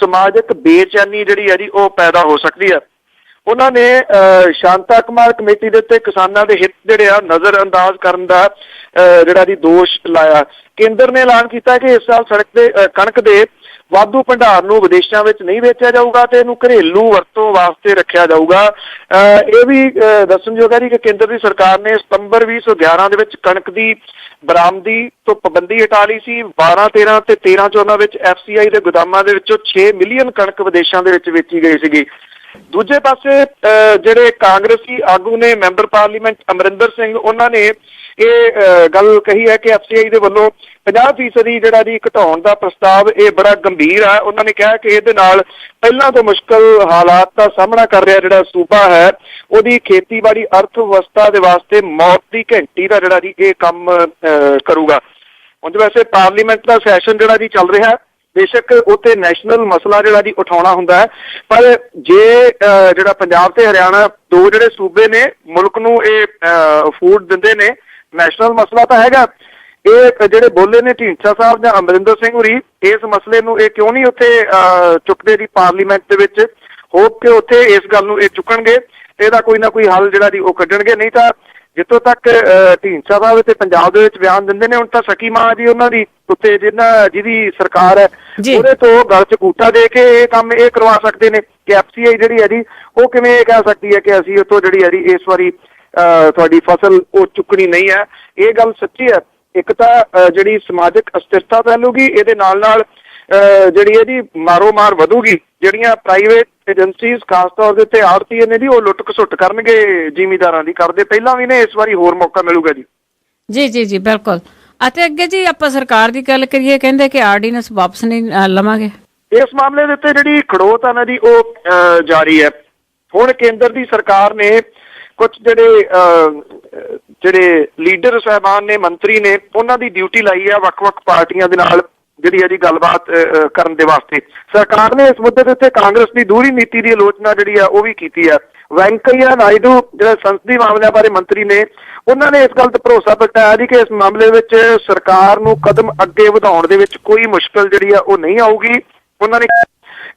ਸਮਾਜਿਕ ਬੇਚੈਨੀ ਜਿਹੜੀ ਹੈ ਜੀ ਉਹ ਪੈਦਾ ਹੋ ਸਕਦੀ ਹੈ। ਉਹਨਾਂ ਨੇ ਸ਼ਾਂਤਾ ਕੁਮਾਰ ਕਮੇਟੀ ਦੇ ਉੱਤੇ ਕਿਸਾਨਾਂ ਦੇ ਹਿੱਤ ਜਿਹੜੇ ਆ ਨਜ਼ਰ ਅੰਦਾਜ਼ ਕਰਨ ਦਾ ਜਿਹੜਾ ਜੀ ਦੋਸ਼ ਲਾਇਆ। ਕੇਂਦਰ ਨੇ ਐਲਾਨ ਕੀਤਾ ਕਿ ਇਸ ਸਾਲ ਸੜਕ ਦੇ ਕਣਕ ਦੇ ਵਾਧੂ ਭੰਡਾਰ ਨੂੰ ਵਿਦੇਸ਼ਾਂ ਵਿੱਚ ਨਹੀਂ ਵੇਚਿਆ ਜਾਊਗਾ ਤੇ ਇਹਨੂੰ ਘਰੇਲੂ ਵਰਤੋਂ ਵਾਸਤੇ ਰੱਖਿਆ ਜਾਊਗਾ। ਇਹ ਵੀ ਦੱਸਣਯੋਗ ਹੈ ਕਿ ਕੇਂਦਰ ਦੀ ਸਰਕਾਰ ਨੇ ਸਤੰਬਰ 2011 ਦੇ ਵਿੱਚ ਕਣਕ ਦੀ ਬਰਾਮਦੀ ਤੋਂ ਪਾਬੰਦੀ ਹਟਾ ਲਈ ਸੀ। 12, 13 ਤੇ 13-14 ਵਿੱਚ FCI ਦੇ ਗੋਦਾਮਾਂ ਦੇ ਵਿੱਚੋਂ 6 ਮਿਲੀਅਨ ਕਣਕ ਵਿਦੇਸ਼ਾਂ ਦੇ ਵਿੱਚ ਵੇਚੀ ਗਈ ਸੀਗੀ। ਦੂਜੇ ਪਾਸੇ ਜਿਹੜੇ ਕਾਂਗਰਸੀ ਆਗੂ ਨੇ ਮੈਂਬਰ ਪਾਰਲੀਮੈਂਟ ਅਮਰਿੰਦਰ ਸਿੰਘ, ਉਹਨਾਂ ਨੇ ਇਹ ਗੱਲ ਕਹੀ ਹੈ ਕਿ FCI ਦੇ ਵੱਲੋਂ 50% ਜਿਹੜਾ ਜੀ ਘਟਾਉਣ ਦਾ ਪ੍ਰਸਤਾਵ ਇਹ ਬੜਾ ਗੰਭੀਰ ਹੈ। ਉਹਨਾਂ ਨੇ ਕਿਹਾ ਕਿ ਇਹਦੇ ਨਾਲ ਪਹਿਲਾਂ ਤੋਂ ਮੁਸ਼ਕਲ ਹਾਲਾਤ ਦਾ ਸਾਹਮਣਾ ਕਰ ਰਿਹਾ ਜਿਹੜਾ ਸੂਬਾ ਹੈ ਉਹਦੀ ਖੇਤੀਬਾੜੀ ਅਰਥ ਵਿਵਸਥਾ ਦੇ ਵਾਸਤੇ ਮੌਤ ਦੀ ਘੰਟੀ ਦਾ ਜਿਹੜਾ ਜੀ ਇਹ ਕੰਮ ਕਰੂਗਾ। ਹੁਣ ਵੈਸੇ ਪਾਰਲੀਮੈਂਟ ਦਾ ਸੈਸ਼ਨ ਜਿਹੜਾ ਜੀ ਚੱਲ ਰਿਹਾ, ਬੇਸ਼ੱਕ ਉੱਥੇ ਨੈਸ਼ਨਲ ਮਸਲਾ ਜਿਹੜਾ ਜੀ ਉਠਾਉਣਾ ਹੁੰਦਾ ਹੈ, ਪਰ ਜੇ ਜਿਹੜਾ ਪੰਜਾਬ ਤੇ ਹਰਿਆਣਾ ਦੋ ਜਿਹੜੇ ਸੂਬੇ ਨੇ ਮੁਲਕ ਨੂੰ ਇਹ ਫੂਡ ਦਿੰਦੇ ਨੇ, ਨੈਸ਼ਨਲ ਮਸਲਾ ਤਾਂ ਹੈਗਾ। ਇਹ ਜਿਹੜੇ ਬੋਲੇ ਨੇ ਢੀਂਡਸਾ ਸਾਹਿਬ ਜਾਂ ਅਮਰਿੰਦਰ ਸਿੰਘ ਹੋਰੀ, ਇਸ ਮਸਲੇ ਨੂੰ ਇਹ ਕਿਉਂ ਨਹੀਂ ਉੱਥੇ ਚੁੱਕਦੇ ਜੀ ਪਾਰਲੀਮੈਂਟ ਦੇ ਵਿੱਚ। ਹੋਪ ਕਿ ਉੱਥੇ ਇਸ ਗੱਲ ਨੂੰ ਇਹ ਚੁੱਕਣਗੇ ਤੇ ਇਹਦਾ ਕੋਈ ਨਾ ਕੋਈ ਹੱਲ ਜਿਹੜਾ ਜੀ ਉਹ ਕੱਢਣਗੇ। ਨਹੀਂ ਤਾਂ ਜਿੱਥੋਂ ਤੱਕ ਢੀਂਡਸਾ ਸਾਹਿਬ ਤੇ ਪੰਜਾਬ ਦੇ ਵਿੱਚ ਬਿਆਨ ਦਿੰਦੇ ਨੇ, ਹੁਣ ਤਾਂ ਸਕੀ ਮਾਂ ਜੀ ਉਹਨਾਂ ਦੀ ਉੱਤੇ ਜਿਹਦੀ ਸਰਕਾਰ ਹੈ ਉਹਦੇ ਤੋਂ ਗਲ ਚ ਕੂਟਾ ਦੇ ਕੇ ਇਹ ਕੰਮ ਇਹ ਕਰਵਾ ਸਕਦੇ ਨੇ ਕਿ FCI ਜਿਹੜੀ ਹੈ ਜੀ ਉਹ ਕਿਵੇਂ ਇਹ ਕਹਿ ਸਕਦੀ ਹੈ ਕਿ ਅਸੀਂ ਉੱਥੋਂ ਜਿਹੜੀ ਹੈ ਜੀ ਇਸ ਵਾਰੀ ਤੁਹਾਡੀ ਫਸਲ ਉਹ ਚੁੱਕਣੀ ਨਹੀਂ ਹੈ। ਇਹ ਗੱਲ ਸੱਚੀ ਹੈ। ਇੱਕ ਤਾਂ ਜਿਹੜੀ ਸਮਾਜਿਕ ਅਸਥਿਰਤਾ ਫੈਲੂਗੀ, ਇਹਦੇ ਨਾਲ ਨਾਲ ਜਿਹੜੀ ਇਹਦੀ ਮਾਰੋ ਮਾਰ ਵਧੂਗੀ। ਜਿਹੜੀਆਂ ਪ੍ਰਾਈਵੇਟ ਏਜੰਸੀਜ਼ ਖਾਸ ਤੌਰ ਦੇ ਉੱਤੇ ਆੜ੍ਹਤੀਏ ਨੇ ਜੀ ਉਹ ਲੁੱਟ ਖਸੁੱਟ ਕਰਨਗੇ ਜ਼ਿਮੀਂਦਾਰਾਂ ਦੀ, ਕਰਦੇ ਪਹਿਲਾਂ ਵੀ ਨੇ, ਇਸ ਵਾਰੀ ਹੋਰ ਮੌਕਾ ਮਿਲੂਗਾ ਜੀ। ਜੀ ਬਿਲਕੁਲ। ਅਤੇ ਅੱਗੇ ਜੀ ਆਪਾਂ ਸਰਕਾਰ ਦੀ ਗੱਲ ਕਰੀਏ, ਕਹਿੰਦੇ ਕਿ ਆਰਡੀਨੈਂਸ ਵਾਪਸ ਨਹੀਂ ਲਵਾਂਗੇ। ਇਸ ਮਾਮਲੇ ਦੇ ਉੱਤੇ ਜਿਹੜੀ ਖੜੋਤ ਆ ਨਾ ਜੀ ਉਹ ਜਾਰੀ ਹੈ। ਹੁਣ ਕੇਂਦਰ ਦੀ ਸਰਕਾਰ ਨੇ ਕੁਝ ਜਿਹੜੇ ਲੀਡਰ ਸਾਹਿਬਾਨ ਨੇ, ਮੰਤਰੀ ਨੇ, ਉਹਨਾਂ ਦੀ ਡਿਊਟੀ ਲਾਈ ਹੈ ਵੱਖ-ਵੱਖ ਪਾਰਟੀਆਂ ਦੇ ਨਾਲ ਜਿਹੜੀ ਹੈ ਜੀ ਗੱਲਬਾਤ ਕਰਨ ਦੇ ਵਾਸਤੇ। ਸਰਕਾਰ ਨੇ ਇਸ ਮੁੱਦੇ ਦੇ ਉੱਤੇ ਕਾਂਗਰਸ ਦੀ ਦੂਹਰੀ ਨੀਤੀ ਦੀ ਆਲੋਚਨਾ ਜਿਹੜੀ ਆ ਉਹ ਵੀ ਕੀਤੀ ਹੈ। ਵੈਂਕਈਆ ਨਾਇਡੂ ਜਿਹੜੇ ਸੰਸਦੀ ਮਾਮਲਿਆਂ ਬਾਰੇ ਮੰਤਰੀ ਨੇ, ਉਹਨਾਂ ਨੇ ਇਸ ਗੱਲ ਤੇ ਭਰੋਸਾ ਪ੍ਰਗਟਾਇਆ ਜੀ ਕਿ ਇਸ ਮਾਮਲੇ ਵਿੱਚ ਸਰਕਾਰ ਨੂੰ ਕਦਮ ਅੱਗੇ ਵਧਾਉਣ ਦੇ ਵਿੱਚ ਕੋਈ ਮੁਸ਼ਕਲ ਜਿਹੜੀ ਆ ਉਹ ਨਹੀਂ ਆਊਗੀ। ਉਹਨਾਂ ਨੇ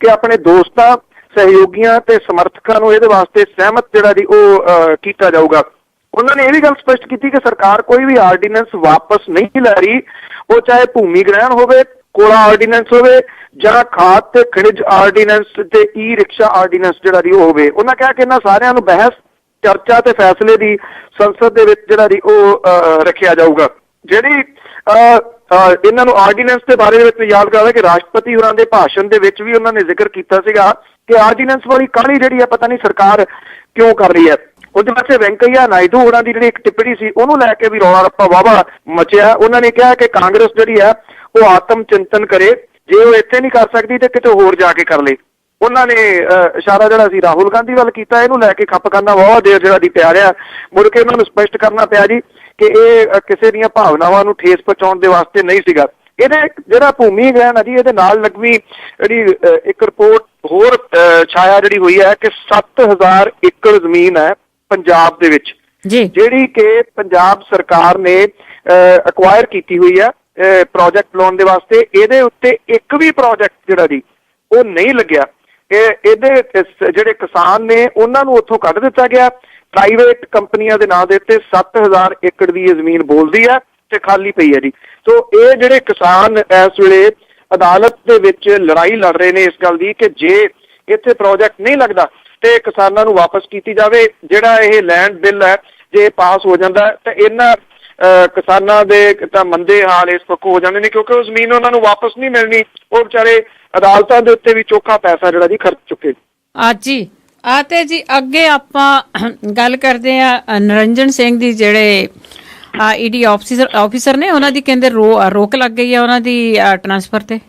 ਕਿ ਆਪਣੇ ਦੋਸਤਾਂ, ਸਹਿਯੋਗੀਆਂ ਤੇ ਸਮਰਥਕਾਂ ਨੂੰ ਇਹਦੇ ਵਾਸਤੇ ਸਹਿਮਤ ਜਿਹੜਾ ਜੀ ਉਹ ਕੀਤਾ ਜਾਊਗਾ। ਉਹਨਾਂ ਨੇ ਇਹ ਵੀ ਗੱਲ ਸਪਸ਼ਟ ਕੀਤੀ ਕਿ ਸਰਕਾਰ ਕੋਈ ਵੀ ਆਰਡੀਨੈਂਸ ਵਾਪਸ ਨਹੀਂ ਲੈ ਰਹੀ, ਉਹ ਚਾਹੇ ਭੂਮੀ ਗ੍ਰਹਿਣ ਹੋਵੇ, ਕੋਲਾ ਆਰਡੀਨੈਂਸ ਹੋਵੇ ਜਾਂ ਖਾਦ ਤੇ ਖਣਿਜ ਆਰਡੀਨੈਂਸ ਤੇ ਈ ਰਿਕਸ਼ਾ ਆਰਡੀਨੈਂਸ ਜਿਹੜਾ ਜੀ ਉਹ ਹੋਵੇ। ਉਹਨਾਂ ਕਿਹਾ ਕਿ ਇਹਨਾਂ ਸਾਰਿਆਂ ਨੂੰ ਬਹਿਸ, ਚਰਚਾ ਤੇ ਫੈਸਲੇ ਦੀ ਸੰਸਦ ਦੇ ਵਿੱਚ ਜਿਹੜਾ ਜੀ ਉਹ ਰੱਖਿਆ ਜਾਊਗਾ। ਜਿਹੜੀ ਇਹਨਾਂ ਨੂੰ ਆਰਡੀਨੈਂਸ ਦੇ ਬਾਰੇ ਦੇ ਵਿੱਚ ਯਾਦ ਕਰਦਾ ਕਿ ਰਾਸ਼ਟਰਪਤੀ ਹੋਰਾਂ ਦੇ ਭਾਸ਼ਣ ਦੇ ਵਿੱਚ ਵੀ ਉਹਨਾਂ ਨੇ ਜ਼ਿਕਰ ਕੀਤਾ ਸੀਗਾ ਕਿ ਆਰਡੀਨੈਂਸ ਵਾਲੀ ਕਾਹਲੀ ਜਿਹੜੀ ਆ ਪਤਾ ਨਹੀਂ ਸਰਕਾਰ ਕਿਉਂ ਕਰ ਰਹੀ ਹੈ। ਉਹਦੇ ਪਾਸੇ ਵੈਂਕਈਆ ਨਾਇਡੂ ਹੋਰਾਂ ਦੀ ਜਿਹੜੀ ਇੱਕ ਟਿੱਪਣੀ ਸੀ ਉਹਨੂੰ ਲੈ ਕੇ ਵੀ ਰੌਲਾ ਰੱਪਾ ਵਾਹਵਾ ਮਚਿਆ। ਉਹਨਾਂ ਨੇ ਕਿਹਾ ਕਿ ਕਾਂਗਰਸ ਜਿਹੜੀ ਆ ਉਹ ਆਤਮ ਚਿੰਤਨ ਕਰੇ, ਜੇ ਉਹ ਇੱਥੇ ਨਹੀਂ ਕਰ ਸਕਦੀ ਤੇ ਕਿਤੇ ਹੋਰ ਜਾ ਕੇ ਕਰ ਲੇ। ਉਹਨਾਂ ਨੇ ਇਸ਼ਾਰਾ ਜਿਹੜਾ ਸੀ ਰਾਹੁਲ ਗਾਂਧੀ ਵੱਲ ਕੀਤਾ। ਇਹਨੂੰ ਲੈ ਕੇ ਖੱਪ ਕਰਨਾ ਬਹੁਤ ਦੇਰ ਜਿਹੜਾ ਦੀ ਪਿਆ ਰਿਹਾ। ਮੁੜ ਕੇ ਉਹਨਾਂ ਨੂੰ ਸਪਸ਼ਟ ਕਰਨਾ ਪਿਆ ਜੀ ਕਿ ਇਹ ਕਿਸੇ ਦੀਆਂ ਭਾਵਨਾਵਾਂ ਨੂੰ ਠੇਸ ਪਹੁੰਚਾਉਣ ਦੇ ਵਾਸਤੇ ਨਹੀਂ ਸੀਗਾ। ਇਹਦੇ ਜਿਹੜਾ ਭੂਮੀ ਗ੍ਰਹਿਣ ਹੈ ਜੀ, ਇਹਦੇ ਨਾਲ ਲੱਗਵੀਂ ਜਿਹੜੀ ਇੱਕ ਰਿਪੋਰਟ ਹੋਰ ਛਾਇਆ ਜਿਹੜੀ ਹੋਈ ਹੈ ਕਿ 7000 ਏਕੜ ਜ਼ਮੀਨ ਹੈ ਪੰਜਾਬ ਦੇ ਵਿੱਚ, ਜਿਹੜੀ ਕਿ ਪੰਜਾਬ ਸਰਕਾਰ ਨੇ ਅਕਵਾਇਰ ਕੀਤੀ ਹੋਈ ਹੈ ਪ੍ਰੋਜੈਕਟ ਲਾਉਣ ਦੇ ਵਾਸਤੇ। ਇਹਦੇ ਉੱਤੇ ਇੱਕ ਵੀ ਪ੍ਰੋਜੈਕਟ ਜਿਹੜਾ ਜੀ ਉਹ ਨਹੀਂ ਲੱਗਿਆ। ਇਹਦੇ ਜਿਹੜੇ ਕਿਸਾਨ ਨੇ ਉਹਨਾਂ ਨੂੰ ਉੱਥੋਂ ਕੱਢ ਦਿੱਤਾ ਗਿਆ। ਪ੍ਰਾਈਵੇਟ ਕੰਪਨੀਆਂ ਦੇ ਨਾਂ ਦੇ ਉੱਤੇ 7000 ਏਕੜ ਦੀ ਇਹ ਜ਼ਮੀਨ ਬੋਲਦੀ ਹੈ ਤੇ ਖਾਲੀ ਪਈ ਹੈ ਜੀ। ਸੋ ਇਹ ਜਿਹੜੇ ਕਿਸਾਨ ਇਸ ਵੇਲੇ ਅਦਾਲਤ ਦੇ ਵਿੱਚ ਲੜਾਈ ਲੜ ਰਹੇ ਨੇ ਇਸ ਗੱਲ ਦੀ ਕਿ ਜੇ ਇੱਥੇ ਪ੍ਰੋਜੈਕਟ ਨਹੀਂ ਲੱਗਦਾ ਤੇ ਕਿਸਾਨਾਂ ਨੂੰ ਵਾਪਸ ਕੀਤੀ ਜਾਵੇ। ਜਿਹੜਾ ਇਹ ਲੈਂਡ ਬਿੱਲ ਹੈ ਜੇ ਪਾਸ ਹੋ ਜਾਂਦਾ ਤਾਂ ਇਹਨਾਂ ਕਿਸਾਨਾਂ ਦੇ ਤਾਂ ਮੰਦੇ ਹਾਲ ਇਸ ਪੱਖੋਂ ਹੋ ਜਾਂਦੇ ਨੇ, ਕਿਉਂਕਿ ਉਹ ਜ਼ਮੀਨ ਉਹਨਾਂ ਨੂੰ ਵਾਪਸ ਨਹੀਂ ਮਿਲਣੀ। ਉਹ ਵਿਚਾਰੇ ਅਦਾਲਤਾਂ ਦੇ ਉੱਤੇ ਵੀ ਚੋਖਾ ਪੈਸਾ ਜਿਹੜਾ ਜੀ ਖਰਚ ਚੁੱਕੇ। ਤੇ ਜੀ ਅੱਗੇ ਆਪਾਂ ਗੱਲ ਕਰਦੇ ਆ ਨਿਰੰਜਨ ਸਿੰਘ ਦੀ, ਜਿਹੜੇ ਈਡੀ ਆਫੀਸਰ ਨੇ, ਉਹਨਾਂ ਦੀ ਕਹਿੰਦੇ ਰੋਕ ਲੱਗ ਗਈ ਹੈ ਉਹਨਾਂ ਦੀ ਟ੍ਰਾਂਸਫਰ ਤੇ।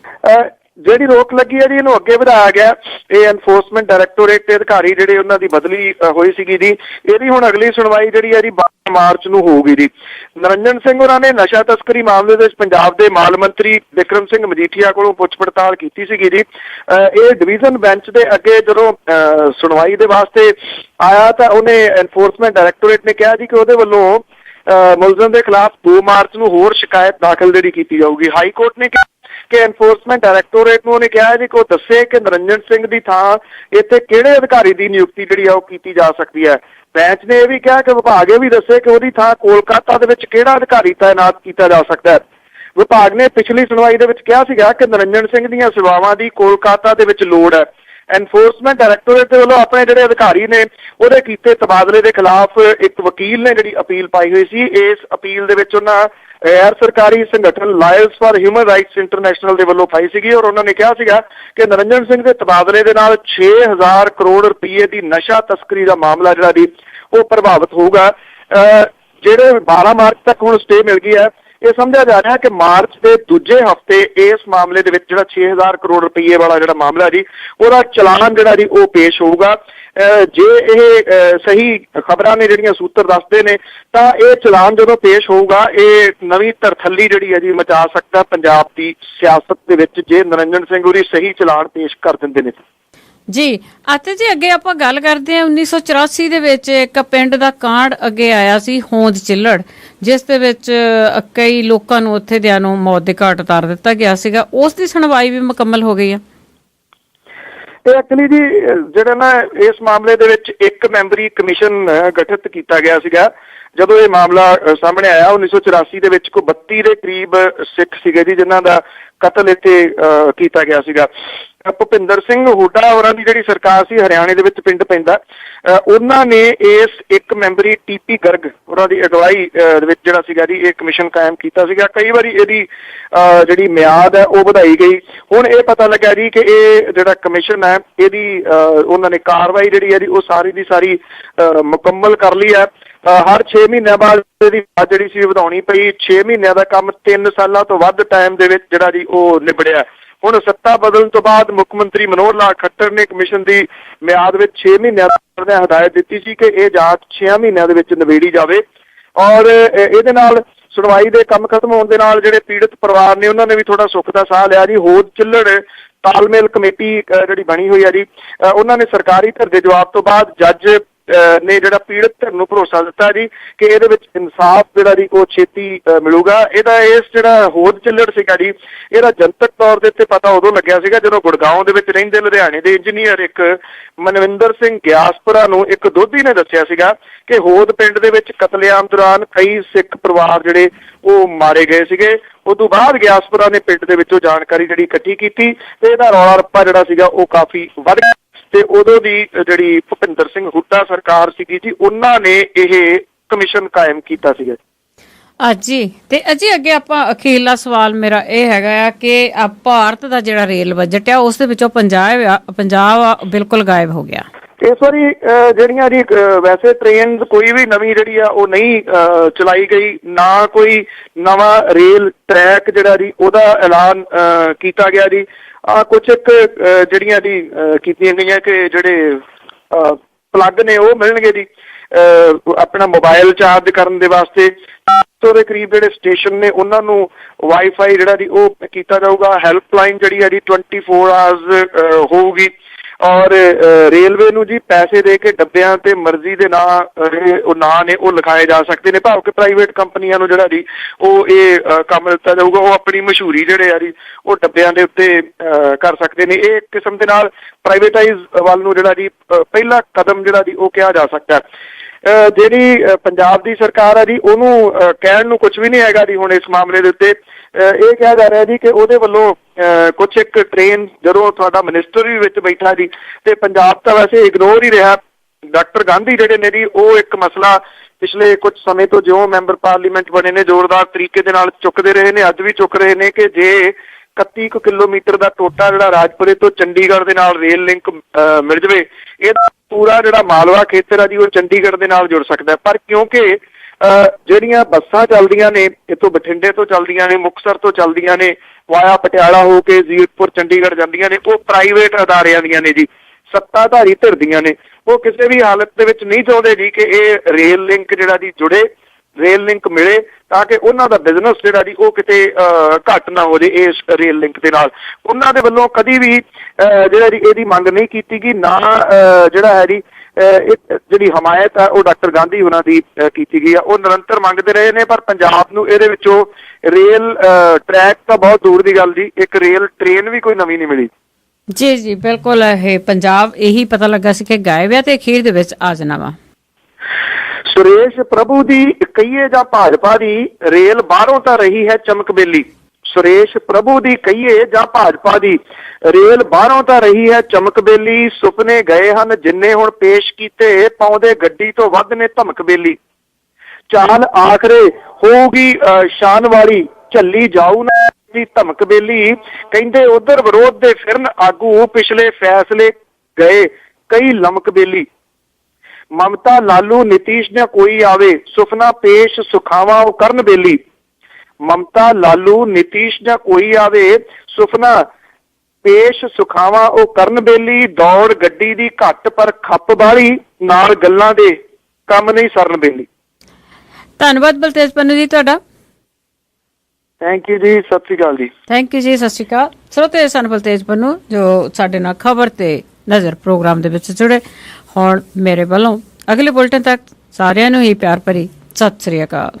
ਜਿਹੜੀ ਰੋਕ ਲੱਗੀ ਹੈ ਜੀ ਇਹਨੂੰ ਅੱਗੇ ਵਧਾਇਆ ਗਿਆ। ਇਹ ਐਨਫੋਰਸਮੈਂਟ ਡਾਇਰੈਕਟੋਰੇਟ ਦੇ ਅਧਿਕਾਰੀ ਜਿਹੜੇ ਉਹਨਾਂ ਦੀ ਬਦਲੀ ਹੋਈ ਸੀਗੀ ਜੀ, ਇਹਦੀ ਹੁਣ ਅਗਲੀ ਸੁਣਵਾਈ ਜਿਹੜੀ ਹੈ ਜੀ 12 ਮਾਰਚ ਨੂੰ ਹੋਊਗੀ ਜੀ। ਨਿਰੰਜਨ ਸਿੰਘ ਉਹਨਾਂ ਨੇ ਨਸ਼ਾ ਤਸਕਰੀ ਮਾਮਲੇ ਦੇ ਵਿੱਚ ਪੰਜਾਬ ਦੇ ਮਾਲ ਮੰਤਰੀ ਬਿਕਰਮ ਸਿੰਘ ਮਜੀਠੀਆ ਕੋਲੋਂ ਪੁੱਛ ਪੜਤਾਲ ਕੀਤੀ ਸੀਗੀ ਜੀ। ਇਹ ਡਿਵੀਜ਼ਨ ਬੈਂਚ ਦੇ ਅੱਗੇ ਜਦੋਂ ਸੁਣਵਾਈ ਦੇ ਵਾਸਤੇ ਆਇਆ ਤਾਂ ਉਹਨੇ ਐਨਫੋਰਸਮੈਂਟ ਡਾਇਰੈਕਟੋਰੇਟ ਨੇ ਕਿਹਾ ਜੀ ਕਿ ਉਹਦੇ ਵੱਲੋਂ ਮੁਲਜ਼ਮ ਦੇ ਖਿਲਾਫ 2 ਮਾਰਚ ਨੂੰ ਹੋਰ ਸ਼ਿਕਾਇਤ ਦਾਖਲ ਜਿਹੜੀ ਕੀਤੀ ਜਾਊਗੀ। ਹਾਈ ਕੋਰਟ ਨੇ ਕਿਹਾ ਕਿ ਐਨਫੋਰਸਮੈਂਟ ਡਾਇਰੈਕਟੋਰੇਟ ਨੂੰ ਉਹਨੇ ਕਿਹਾ ਜੀ ਕਿ ਉਹ ਦੱਸੇ ਕਿ ਨਿਰੰਜਨ ਸਿੰਘ ਦੀ ਥਾਂ ਇੱਥੇ ਕਿਹੜੇ ਅਧਿਕਾਰੀ ਦੀ ਨਿਯੁਕਤੀ ਜਿਹੜੀ ਆ ਉਹ ਕੀਤੀ ਜਾ ਸਕਦੀ ਹੈ। ਬੈਂਚ ਨੇ ਇਹ ਵੀ ਕਿਹਾ ਕਿ ਵਿਭਾਗ ਇਹ ਵੀ ਦੱਸੇ ਕਿ ਉਹਦੀ ਥਾਂ ਕੋਲਕਾਤਾ ਦੇ ਵਿੱਚ ਕਿਹੜਾ ਅਧਿਕਾਰੀ ਤਾਇਨਾਤ ਕੀਤਾ ਜਾ ਸਕਦਾ ਹੈ। ਵਿਭਾਗ ਨੇ ਪਿਛਲੀ ਸੁਣਵਾਈ ਦੇ ਵਿੱਚ ਕਿਹਾ ਸੀਗਾ ਕਿ ਨਿਰੰਜਨ ਸਿੰਘ ਦੀਆਂ ਸੇਵਾਵਾਂ ਦੀ ਕੋਲਕਾਤਾ ਦੇ ਵਿੱਚ ਲੋੜ ਹੈ। ਐਨਫੋਰਸਮੈਂਟ ਡਾਇਰੈਕਟੋਰੇਟ ਦੇ ਵੱਲੋਂ ਆਪਣੇ ਜਿਹੜੇ ਅਧਿਕਾਰੀ ਨੇ ਉਹਦੇ ਕੀਤੇ ਤਬਾਦਲੇ ਦੇ ਖਿਲਾਫ ਇੱਕ ਵਕੀਲ ਨੇ ਜਿਹੜੀ ਅਪੀਲ ਪਾਈ ਹੋਈ ਸੀ। ਇਸ ਅਪੀਲ ਦੇ ਵਿੱਚ ਉਹਨਾਂ ਗੈਰ ਸਰਕਾਰੀ ਸੰਗਠਨ lawyers for human rights international ਦੇ ਵੱਲੋਂ ਪਾਈ ਸੀਗੀ ਔਰ ਉਹਨਾਂ ਨੇ ਕਿਹਾ ਸੀਗਾ ਕਿ ਨਿਰੰਜਨ ਸਿੰਘ ਦੇ ਤਬਾਦਲੇ ਦੇ ਨਾਲ 6000 ਕਰੋੜ ਰੁਪਏ ਦੀ ਨਸ਼ਾ ਤਸਕਰੀ ਦਾ ਮਾਮਲਾ ਜਿਹੜਾ ਜੀ ਉਹ ਪ੍ਰਭਾਵਿਤ ਹੋਊਗਾ। ਜਿਹੜੇ 12 ਮਾਰਚ ਤੱਕ ਹੁਣ ਸਟੇ ਮਿਲ ਗਈ ਹੈ, ਇਹ ਸਮਝਿਆ ਜਾ ਰਿਹਾ ਕਿ ਮਾਰਚ ਦੇ ਦੂਜੇ ਹਫ਼ਤੇ ਇਸ ਮਾਮਲੇ ਦੇ ਵਿੱਚ ਜਿਹੜਾ 6000 ਕਰੋੜ ਰੁਪਏ ਵਾਲਾ ਜਿਹੜਾ ਮਾਮਲਾ ਜੀ ਉਹਦਾ ਚਲਾਨ ਜਿਹੜਾ ਜੀ ਉਹ ਪੇਸ਼ ਹੋਊਗਾ। ਜੇ ਇਹ ਸਹੀ ਖਬਰਾਂ ਨੇ ਜਿਹੜੀਆਂ ਸੂਤਰ ਦੱਸਦੇ ਨੇ ਤਾਂ ਇਹ ਚਲਾਨ ਜਦੋਂ ਪੇਸ਼ ਹੋਊਗਾ ਇਹ ਨਵੀਂ ਤਰਥੱਲੀ ਜਿਹੜੀ ਹੈ ਜੀ ਮਚਾ ਸਕਦਾ ਪੰਜਾਬ ਦੀ ਸਿਆਸਤ ਦੇ ਵਿੱਚ, ਜੇ ਨਿਰੰਜਨ ਸਿੰਘ ਉਹਦੀ ਸਹੀ ਚਲਾਨ ਪੇਸ਼ ਕਰ ਦਿੰਦੇ ਨੇ ਜੀ। ਅਤੇ ਜੀ ਅੱਗੇ ਆਪਾਂ ਗੱਲ ਕਰਦੇ ਹਾਂ 1984 ਦੇ ਵਿੱਚ ਇੱਕ ਪਿੰਡ ਦਾ ਕਾਂਡ ਅੱਗੇ ਆਇਆ ਸੀ, ਹੋਂਦ ਚਿੱਲੜ, ਜਿਸ ਦੇ ਵਿੱਚ ਕਈ ਲੋਕਾਂ ਨੂੰ ਉੱਥੇ ਦਿਆਂ ਨੂੰ ਮੌਤ ਦੇ ਘਾਟ ਉਤਾਰ ਦਿੱਤਾ ਗਿਆ ਸੀਗਾ। ਉਸ ਦੀ ਸੁਣਵਾਈ ਵੀ ਮੁਕੰਮਲ ਹੋ ਗਈ ਆ। ਇਹ ਐਕਚੁਅਲੀ ਜੀ ਜਿਹੜਾ ਨਾ ਇਸ ਮਾਮਲੇ ਦੇ ਵਿੱਚ ਇੱਕ ਮੈਂਬਰੀ ਕਮਿਸ਼ਨ ਗਠਿਤ ਕੀਤਾ ਗਿਆ ਸੀਗਾ। ਜਦੋਂ ਇਹ ਮਾਮਲਾ ਸਾਹਮਣੇ ਆਇਆ 1984 ਦੇ ਵਿੱਚ ਕੋਈ 32 ਦੇ ਕਰੀਬ ਸਿੱਖ ਸੀਗੇ ਜੀ ਜਿਨ੍ਹਾਂ ਦਾ ਕਤਲ ਇੱਥੇ ਕੀਤਾ ਗਿਆ ਸੀਗਾ। ਭੁਪਿੰਦਰ ਸਿੰਘ ਹੁੱਡਾ ਹੋਰਾਂ ਦੀ ਜਿਹੜੀ ਸਰਕਾਰ ਸੀ, ਹਰਿਆਣੇ ਦੇ ਵਿੱਚ ਪਿੰਡ ਪੈਂਦਾ, ਉਹਨਾਂ ਨੇ ਇਸ ਇੱਕ ਮੈਂਬਰੀ ਟੀਪੀ ਗਰਗ ਉਹਨਾਂ ਦੀ ਅਗਵਾਈ ਦੇ ਵਿੱਚ ਜਿਹੜਾ ਸੀਗਾ ਜੀ ਇਹ ਕਮਿਸ਼ਨ ਕਾਇਮ ਕੀਤਾ ਸੀਗਾ। ਕਈ ਵਾਰੀ ਇਹਦੀ ਜਿਹੜੀ ਮਿਆਦ ਹੈ ਉਹ ਵਧਾਈ ਗਈ। ਹੁਣ ਇਹ ਪਤਾ ਲੱਗਾ ਜੀ ਕਿ ਇਹ ਜਿਹੜਾ ਕਮਿਸ਼ਨ ਹੈ ਇਹਦੀ ਉਹਨਾਂ ਨੇ ਕਾਰਵਾਈ ਜਿਹੜੀ ਹੈ ਜੀ ਉਹ ਸਾਰੀ ਦੀ ਸਾਰੀ ਮੁਕੰਮਲ ਕਰ ਲਈ ਹੈ। ਹਰ 6 ਮਹੀਨਿਆਂ ਬਾਅਦ ਇਹਦੀ ਜਿਹੜੀ ਸੀ ਵਧਾਉਣੀ ਪਈ। 6 ਮਹੀਨਿਆਂ ਦਾ ਕੰਮ 3 ਸਾਲਾਂ ਤੋਂ ਵੱਧ ਟਾਈਮ ਦੇ ਵਿੱਚ ਜਿਹੜਾ ਜੀ ਉਹ ਨਿਬੜਿਆ। ਹੁਣ ਸੱਤਾ ਬਦਲਣ ਤੋਂ ਬਾਅਦ ਮੁੱਖ ਮੰਤਰੀ ਮਨੋਹਰ ਲਾਲ ਖੱਟਰ ਨੇ ਕਮਿਸ਼ਨ ਦੀ ਮਿਆਦ ਵਿੱਚ 6 ਮਹੀਨਿਆਂ ਦੀ ਹਦਾਇਤ ਦਿੱਤੀ ਸੀ ਕਿ ਇਹ ਜਾਂਚ 6 ਮਹੀਨਿਆਂ ਦੇ ਵਿੱਚ ਨਿਬੇੜੀ ਜਾਵੇ ਔਰ ਇਹਦੇ ਨਾਲ ਸੁਣਵਾਈ ਦੇ ਕੰਮ ਖਤਮ ਹੋਣ ਦੇ ਨਾਲ ਜਿਹੜੇ ਪੀੜਤ ਪਰਿਵਾਰ ਨੇ ਉਹਨਾਂ ਨੇ ਵੀ ਥੋੜਾ ਸੁੱਖ ਦਾ ਸਾਹ ਲਿਆ ਜੀ। ਹੋਂਦ ਚਿੱਲੜ ਤਾਲਮੇਲ ਕਮੇਟੀ ਜਿਹੜੀ ਬਣੀ ਹੋਈ ਹੈ ਜੀ, ਉਹਨਾਂ ਨੇ ਸਰਕਾਰੀ ਧਿਰ ਦੇ ਜਵਾਬ ਤੋਂ ਬਾਅਦ ਜੱਜ ਨੇ ਜਿਹੜਾ ਪੀੜਤ ਧਿਰ ਨੂੰ ਭਰੋਸਾ ਦਿੱਤਾ ਜੀ ਕਿ ਇਹਦੇ ਵਿੱਚ ਇਨਸਾਫ ਜਿਹੜਾ ਜੀ ਉਹ ਛੇਤੀ ਮਿਲੂਗਾ। ਇਹਦਾ ਇਸ ਜਿਹੜਾ ਹੋਂਦ ਚਿੱਲੜ ਸੀਗਾ ਜੀ ਇਹਦਾ ਜਨਤਕ ਤੌਰ ਦੇ ਉੱਤੇ ਪਤਾ ਉਦੋਂ ਲੱਗਿਆ ਸੀਗਾ ਜਦੋਂ ਗੁੜਗਾਉਂ ਦੇ ਵਿੱਚ ਰਹਿੰਦੇ ਲੁਧਿਆਣੇ ਦੇ ਇੰਜੀਨੀਅਰ ਇੱਕ ਮਨਵਿੰਦਰ ਸਿੰਘ ਗਿਆਸਪੁਰਾ ਨੂੰ ਇੱਕ ਦੋਧੀ ਨੇ ਦੱਸਿਆ ਸੀਗਾ ਕਿ ਹੋਂਦ ਪਿੰਡ ਦੇ ਵਿੱਚ ਕਤਲੇਆਮ ਦੌਰਾਨ ਕਈ ਸਿੱਖ ਪਰਿਵਾਰ ਜਿਹੜੇ ਉਹ ਮਾਰੇ ਗਏ ਸੀਗੇ। ਉਸ ਤੋਂ ਬਾਅਦ ਗਿਆਸਪੁਰਾ ਨੇ ਪਿੰਡ ਦੇ ਵਿੱਚੋਂ ਜਾਣਕਾਰੀ ਜਿਹੜੀ ਇਕੱਠੀ ਕੀਤੀ ਤੇ ਇਹਦਾ ਰੌਲਾ ਰੱਪਾ ਜਿਹੜਾ ਸੀਗਾ ਉਹ ਕਾਫੀ ਵੱਧ ਗਿਆ ਤੇ ਉਦੋਂ ਦੀ ਜਿਹੜੀ ਭੁਪਿੰਦਰ ਸਿੰਘ ਹੁੱਡਾ ਸਰਕਾਰ ਸੀਗੀ ਜੀ ਉਹਨਾਂ ਨੇ ਇਹ ਕਮਿਸ਼ਨ ਕਾਇਮ ਕੀਤਾ ਸੀਗਾ। ਜੀ ਤੇ ਅਜੀ ਅੱਗੇ ਆਪਾਂ ਅਖੀਰਲਾ ਸਵਾਲ ਮੇਰਾ ਇਹ ਹੈਗਾ ਆ ਕਿ ਭਾਰਤ ਦਾ ਜਿਹੜਾ ਰੇਲ ਬਜਟ ਆ ਉਸ ਦੇ ਵਿੱਚੋਂ ਪੰਜਾਬ ਬਿਲਕੁਲ ਗਾਇਬ ਹੋ ਗਿਆ। ਇਸ ਵਾਰੀ ਜਿਹੜੀਆਂ ਜੀ ਵੈਸੇ ਟ੍ਰੇਨ ਕੋਈ ਵੀ ਨਵੀਂ ਜਿਹੜੀ ਆ ਉਹ ਨਹੀਂ ਚਲਾਈ ਗਈ, ਨਾ ਕੋਈ ਨਵਾਂ ਰੇਲ ਟਰੈਕ ਜਿਹੜਾ ਜੀ ਉਹਦਾ ਐਲਾਨ ਕੀਤਾ ਗਿਆ ਜੀ। ਕੁਛ ਇੱਕ ਜਿਹੜੀਆਂ ਜੀ ਕੀਤੀਆਂ ਗਈਆਂ ਕਿ ਜਿਹੜੇ ਪਲੱਗ ਨੇ ਉਹ ਮਿਲਣਗੇ ਜੀ ਆਪਣਾ ਮੋਬਾਈਲ ਚਾਰਜ ਕਰਨ ਦੇ ਵਾਸਤੇ। ਦੇ ਕਰੀਬ ਜਿਹੜੇ ਸਟੇਸ਼ਨ ਨੇ ਉਹਨਾਂ ਨੂੰ ਵਾਈਫਾਈ ਜਿਹੜਾ ਜੀ ਉਹ ਕੀਤਾ ਜਾਊਗਾ। ਹੈਲਪਲਾਈਨ ਜਿਹੜੀ ਹੈ ਜੀ 24 ਆਵਰਸ ਹੋਊਗੀ। ਔਰ ਰੇਲਵੇ ਨੂੰ ਜੀ ਪੈਸੇ ਦੇ ਕੇ ਡੱਬਿਆਂ ਤੇ ਮਰਜ਼ੀ ਦੇ ਨਾਂ ਨੇ ਉਹ ਲਿਖਾਏ ਜਾ ਸਕਦੇ ਨੇ, ਭਾਵ ਕਿ ਪ੍ਰਾਈਵੇਟ ਕੰਪਨੀਆਂ ਨੂੰ ਜਿਹੜਾ ਜੀ ਉਹ ਇਹ ਕੰਮ ਦਿੱਤਾ ਜਾਊਗਾ। ਉਹ ਆਪਣੀ ਮਸ਼ਹੂਰੀ ਜਿਹੜੇ ਆ ਜੀ ਉਹ ਡੱਬਿਆਂ ਦੇ ਉੱਤੇ ਕਰ ਸਕਦੇ ਨੇ। ਇਹ ਇੱਕ ਕਿਸਮ ਦੇ ਨਾਲ ਪ੍ਰਾਈਵੇਟਾਈਜ਼ ਵੱਲ ਨੂੰ ਜਿਹੜਾ ਜੀ ਪਹਿਲਾ ਕਦਮ ਜਿਹੜਾ ਜੀ ਉਹ ਕਿਹਾ ਜਾ ਸਕਦਾ। ਜਿਹੜੀ ਪੰਜਾਬ ਦੀ ਸਰਕਾਰ ਹੈ ਜੀ ਉਹਨੂੰ ਕਹਿਣ ਨੂੰ ਕੁਛ ਵੀ ਨਹੀਂ ਹੈਗਾ ਜੀ। ਹੁਣ ਇਸ ਮਾਮਲੇ ਦੇ ਉੱਤੇ ਇਹ ਕਿਹਾ ਜਾ ਰਿਹਾ ਜੀ ਕਿ ਉਹਦੇ ਵੱਲੋਂ ਕੁਛ ਇੱਕ ਟ੍ਰੇਨ, ਜਦੋਂ ਤੁਹਾਡਾ ਮਿਨਿਸਟਰ ਵੀ ਵਿੱਚ ਬੈਠਾ ਜੀ ਤੇ ਪੰਜਾਬ ਤਾਂ ਵੈਸੇ ਇਗਨੋਰ ਹੀ ਰਿਹਾ। ਡਾਕਟਰ ਗਾਂਧੀ ਜਿਹੜੇ ਨੇ ਜੀ ਉਹ ਇੱਕ ਮਸਲਾ ਪਿਛਲੇ ਕੁਝ ਸਮੇਂ ਤੋਂ ਜਿਉਂ ਮੈਂਬਰ ਪਾਰਲੀਮੈਂਟ ਬਣੇ ਨੇ ਜ਼ੋਰਦਾਰ ਤਰੀਕੇ ਦੇ ਨਾਲ ਚੁੱਕਦੇ ਰਹੇ ਨੇ, ਅੱਜ ਵੀ ਚੁੱਕ ਰਹੇ ਨੇ ਕਿ ਜੇ 31 ਕਿਲੋਮੀਟਰ ਦਾ ਟੋਟਾ ਜਿਹੜਾ ਰਾਜਪੁਰੇ ਤੋਂ ਚੰਡੀਗੜ੍ਹ ਦੇ ਨਾਲ ਰੇਲ ਲਿੰਕ ਮਿਲ ਜਾਵੇ, ਇਹਦਾ ਪੂਰਾ ਜਿਹੜਾ ਮਾਲਵਾ ਖੇਤਰ ਆ ਜੀ ਉਹ ਚੰਡੀਗੜ੍ਹ ਦੇ ਨਾਲ ਜੁੜ ਸਕਦਾ। ਪਰ ਕਿਉਂਕਿ ਜਿਹੜੀਆਂ ਬੱਸਾਂ ਚੱਲਦੀਆਂ ਨੇ ਇੱਥੋਂ ਬਠਿੰਡੇ ਤੋਂ ਚੱਲਦੀਆਂ ਨੇ, ਮੁਕਤਸਰ ਤੋਂ ਚੱਲਦੀਆਂ ਨੇ, ਵਾਇਆ ਪਟਿਆਲਾ ਹੋ ਕੇ ਜ਼ੀਰਕਪੁਰ ਚੰਡੀਗੜ੍ਹ ਜਾਂਦੀਆਂ ਨੇ, ਉਹ ਪ੍ਰਾਈਵੇਟ ਅਦਾਰਿਆਂ ਦੀਆਂ ਨੇ ਜੀ, ਸੱਤਾਧਾਰੀ ਧਿਰ ਦੀਆਂ ਨੇ। ਉਹ ਕਿਸੇ ਵੀ ਹਾਲਤ ਦੇ ਵਿੱਚ ਨਹੀਂ ਚਾਹੁੰਦੇ ਜੀ ਕਿ ਇਹ ਰੇਲ ਲਿੰਕ ਜਿਹੜਾ ਜੀ ਜੁੜੇ, ਰੇਲ ਲਿੰਕ ਮਿਲੇ, ਤਾਂ ਕਿ ਉਹਨਾਂ ਦਾ ਬਿਜ਼ਨਸ ਜਿਹੜਾ ਜੀ ਉਹ ਕਿਤੇ ਘੱਟ ਨਾ ਹੋ ਜੇ ਇਸ ਰੇਲ ਲਿੰਕ ਦੇ ਨਾਲ। ਉਹਨਾਂ ਦੇ ਵੱਲੋਂ ਕਦੀ ਵੀ ਜਿਹੜਾ ਜੀ ਇਹਦੀ ਮੰਗ ਨਹੀਂ ਕੀਤੀ ਗਈ, ਨਾ ਜਿਹੜਾ ਹੈ ਜੀ ਜਿਹੜੀ ਹਮਾਇਤ ਹੈ ਉਹ ਡਾਕਟਰ ਗਾਂਧੀ ਉਹਨਾਂ ਦੀ ਕੀਤੀ ਗਈ ਆ। ਉਹ ਨਿਰੰਤਰ ਮੰਗਦੇ ਰਹੇ ਨੇ, ਪਰ ਪੰਜਾਬ ਨੂੰ ਇਹਦੇ ਵਿੱਚੋਂ ਰੇਲ ਟਰੈਕ ਤਾਂ ਬਹੁਤ ਦੂਰ ਦੀ ਗੱਲ ਜੀ, ਇੱਕ ਰੇਲ ਟ੍ਰੇਨ ਵੀ ਕੋਈ ਨਵੀਂ ਨਹੀਂ ਮਿਲੀ। ਜੀ ਜੀ ਬਿਲਕੁਲ। ਇਹ ਪੰਜਾਬ ਇਹੀ ਪਤਾ ਲੱਗਾ ਸੀ ਕਿ ਗਾਇਬ ਹੈ ਤੇ ਅਖੀਰ ਦੇ ਵਿੱਚ ਆ ਜਾਣਾ ਵਾ। ਸੁਰੇਸ਼ ਪ੍ਰਭੂ ਦੀ ਕਹੀਏ ਜਾਂ ਭਾਜਪਾ ਦੀ ਰੇਲ ਬਾਹਰੋਂ ਤਾਂ ਰਹੀ ਹੈ ਚਮਕਬੇਲੀ। ਸੁਰੇਸ਼ ਪ੍ਰਭੂ ਦੀ ਕਹੀਏ ਜਾਂ ਭਾਜਪਾ ਦੀ ਰੇਲ ਬਾਹਰੋਂ ਤਾਂ ਰਹੀ ਹੈ ਚਮਕਬੇਲੀ। ਸੁਪਨੇ ਗਏ ਹਨ ਜਿੰਨੇ ਹੁਣ ਪੇਸ਼ ਕੀਤੇ, ਪਾਉਂਦੇ ਗੱਡੀ ਤੋਂ ਵੱਧ ਨੇ ਧਮਕਬੇਲੀ। ਚਾਲ ਆਖਰੇ ਹੋਊਗੀ ਸ਼ਾਨ ਵਾਲੀ, ਝੱਲੀ ਜਾਊ ਨਾ ਦੀ ਧਮਕਬੇਲੀ। ਕਹਿੰਦੇ ਉਧਰ ਵਿਰੋਧ ਦੇ ਫਿਰਨ ਆਗੂ, ਪਿਛਲੇ ਫੈਸਲੇ ਗਏ ਕਈ ਲਮਕਬੇਲੀ। ਮਮਤਾ ਲਾਲੂ ਨਿਤੀਸ਼ ਨਾ ਕੋਈ ਆਵੇ, ਸੁਪਨਾ ਪੇਸ਼ ਸੁਖਾਵਾਂ ਉਹ ਕਰਨ ਬੇਲੀ। ਮਮਤਾ ਲਾਲੂ ਨਿਤੀਸ਼ ਨਾ ਕੋਈ ਆਵੇ, ਸੁਪਨਾ ਪੇਸ਼ ਸੁਖਾਵਾਂ ਉਹ ਕਰਨ ਬੇਲੀ। ਦੌੜ ਗੱਡੀ ਦੀ ਘੱਟ ਪਰ ਖੱਪ ਬਾਹਲੀ, ਨਾਲ ਗੱਲਾਂ ਦੇ ਕੰਮ ਨਹੀਂ ਸਰਨ ਬੇਲੀ। ਧੰਨਵਾਦ ਬਲਤੇਜ ਪੰਨੂ ਜੀ ਤੁਹਾਡਾ। ਥੈਂਕ ਯੂ ਜੀ, ਸਤਿ ਸ਼੍ਰੀ ਅਕਾਲ ਜੀ। ਥੈਂਕ ਯੂ ਜੀ, ਸਤਿ ਸ਼੍ਰੀ ਅਕਾਲ। ਸਰੋਤੇ ਸਨ ਬਲਤੇਜ ਪੰਨੂ ਜੋ ਸਾਡੇ ਨਾਲ ਖਬਰ ਤੇ ਨਜ਼ਰ ਪ੍ਰੋਗਰਾਮ ਦੇ ਵਿੱਚ ਜੁੜੇ। ਹੁਣ ਮੇਰੇ ਵੱਲੋਂ ਅਗਲੇ ਬੁਲਟਨ ਤੱਕ ਸਾਰਿਆਂ ਨੂੰ ਹੀ ਪਿਆਰ ਭਰੀ ਸਤਿ ਸ਼੍ਰੀ ਅਕਾਲ।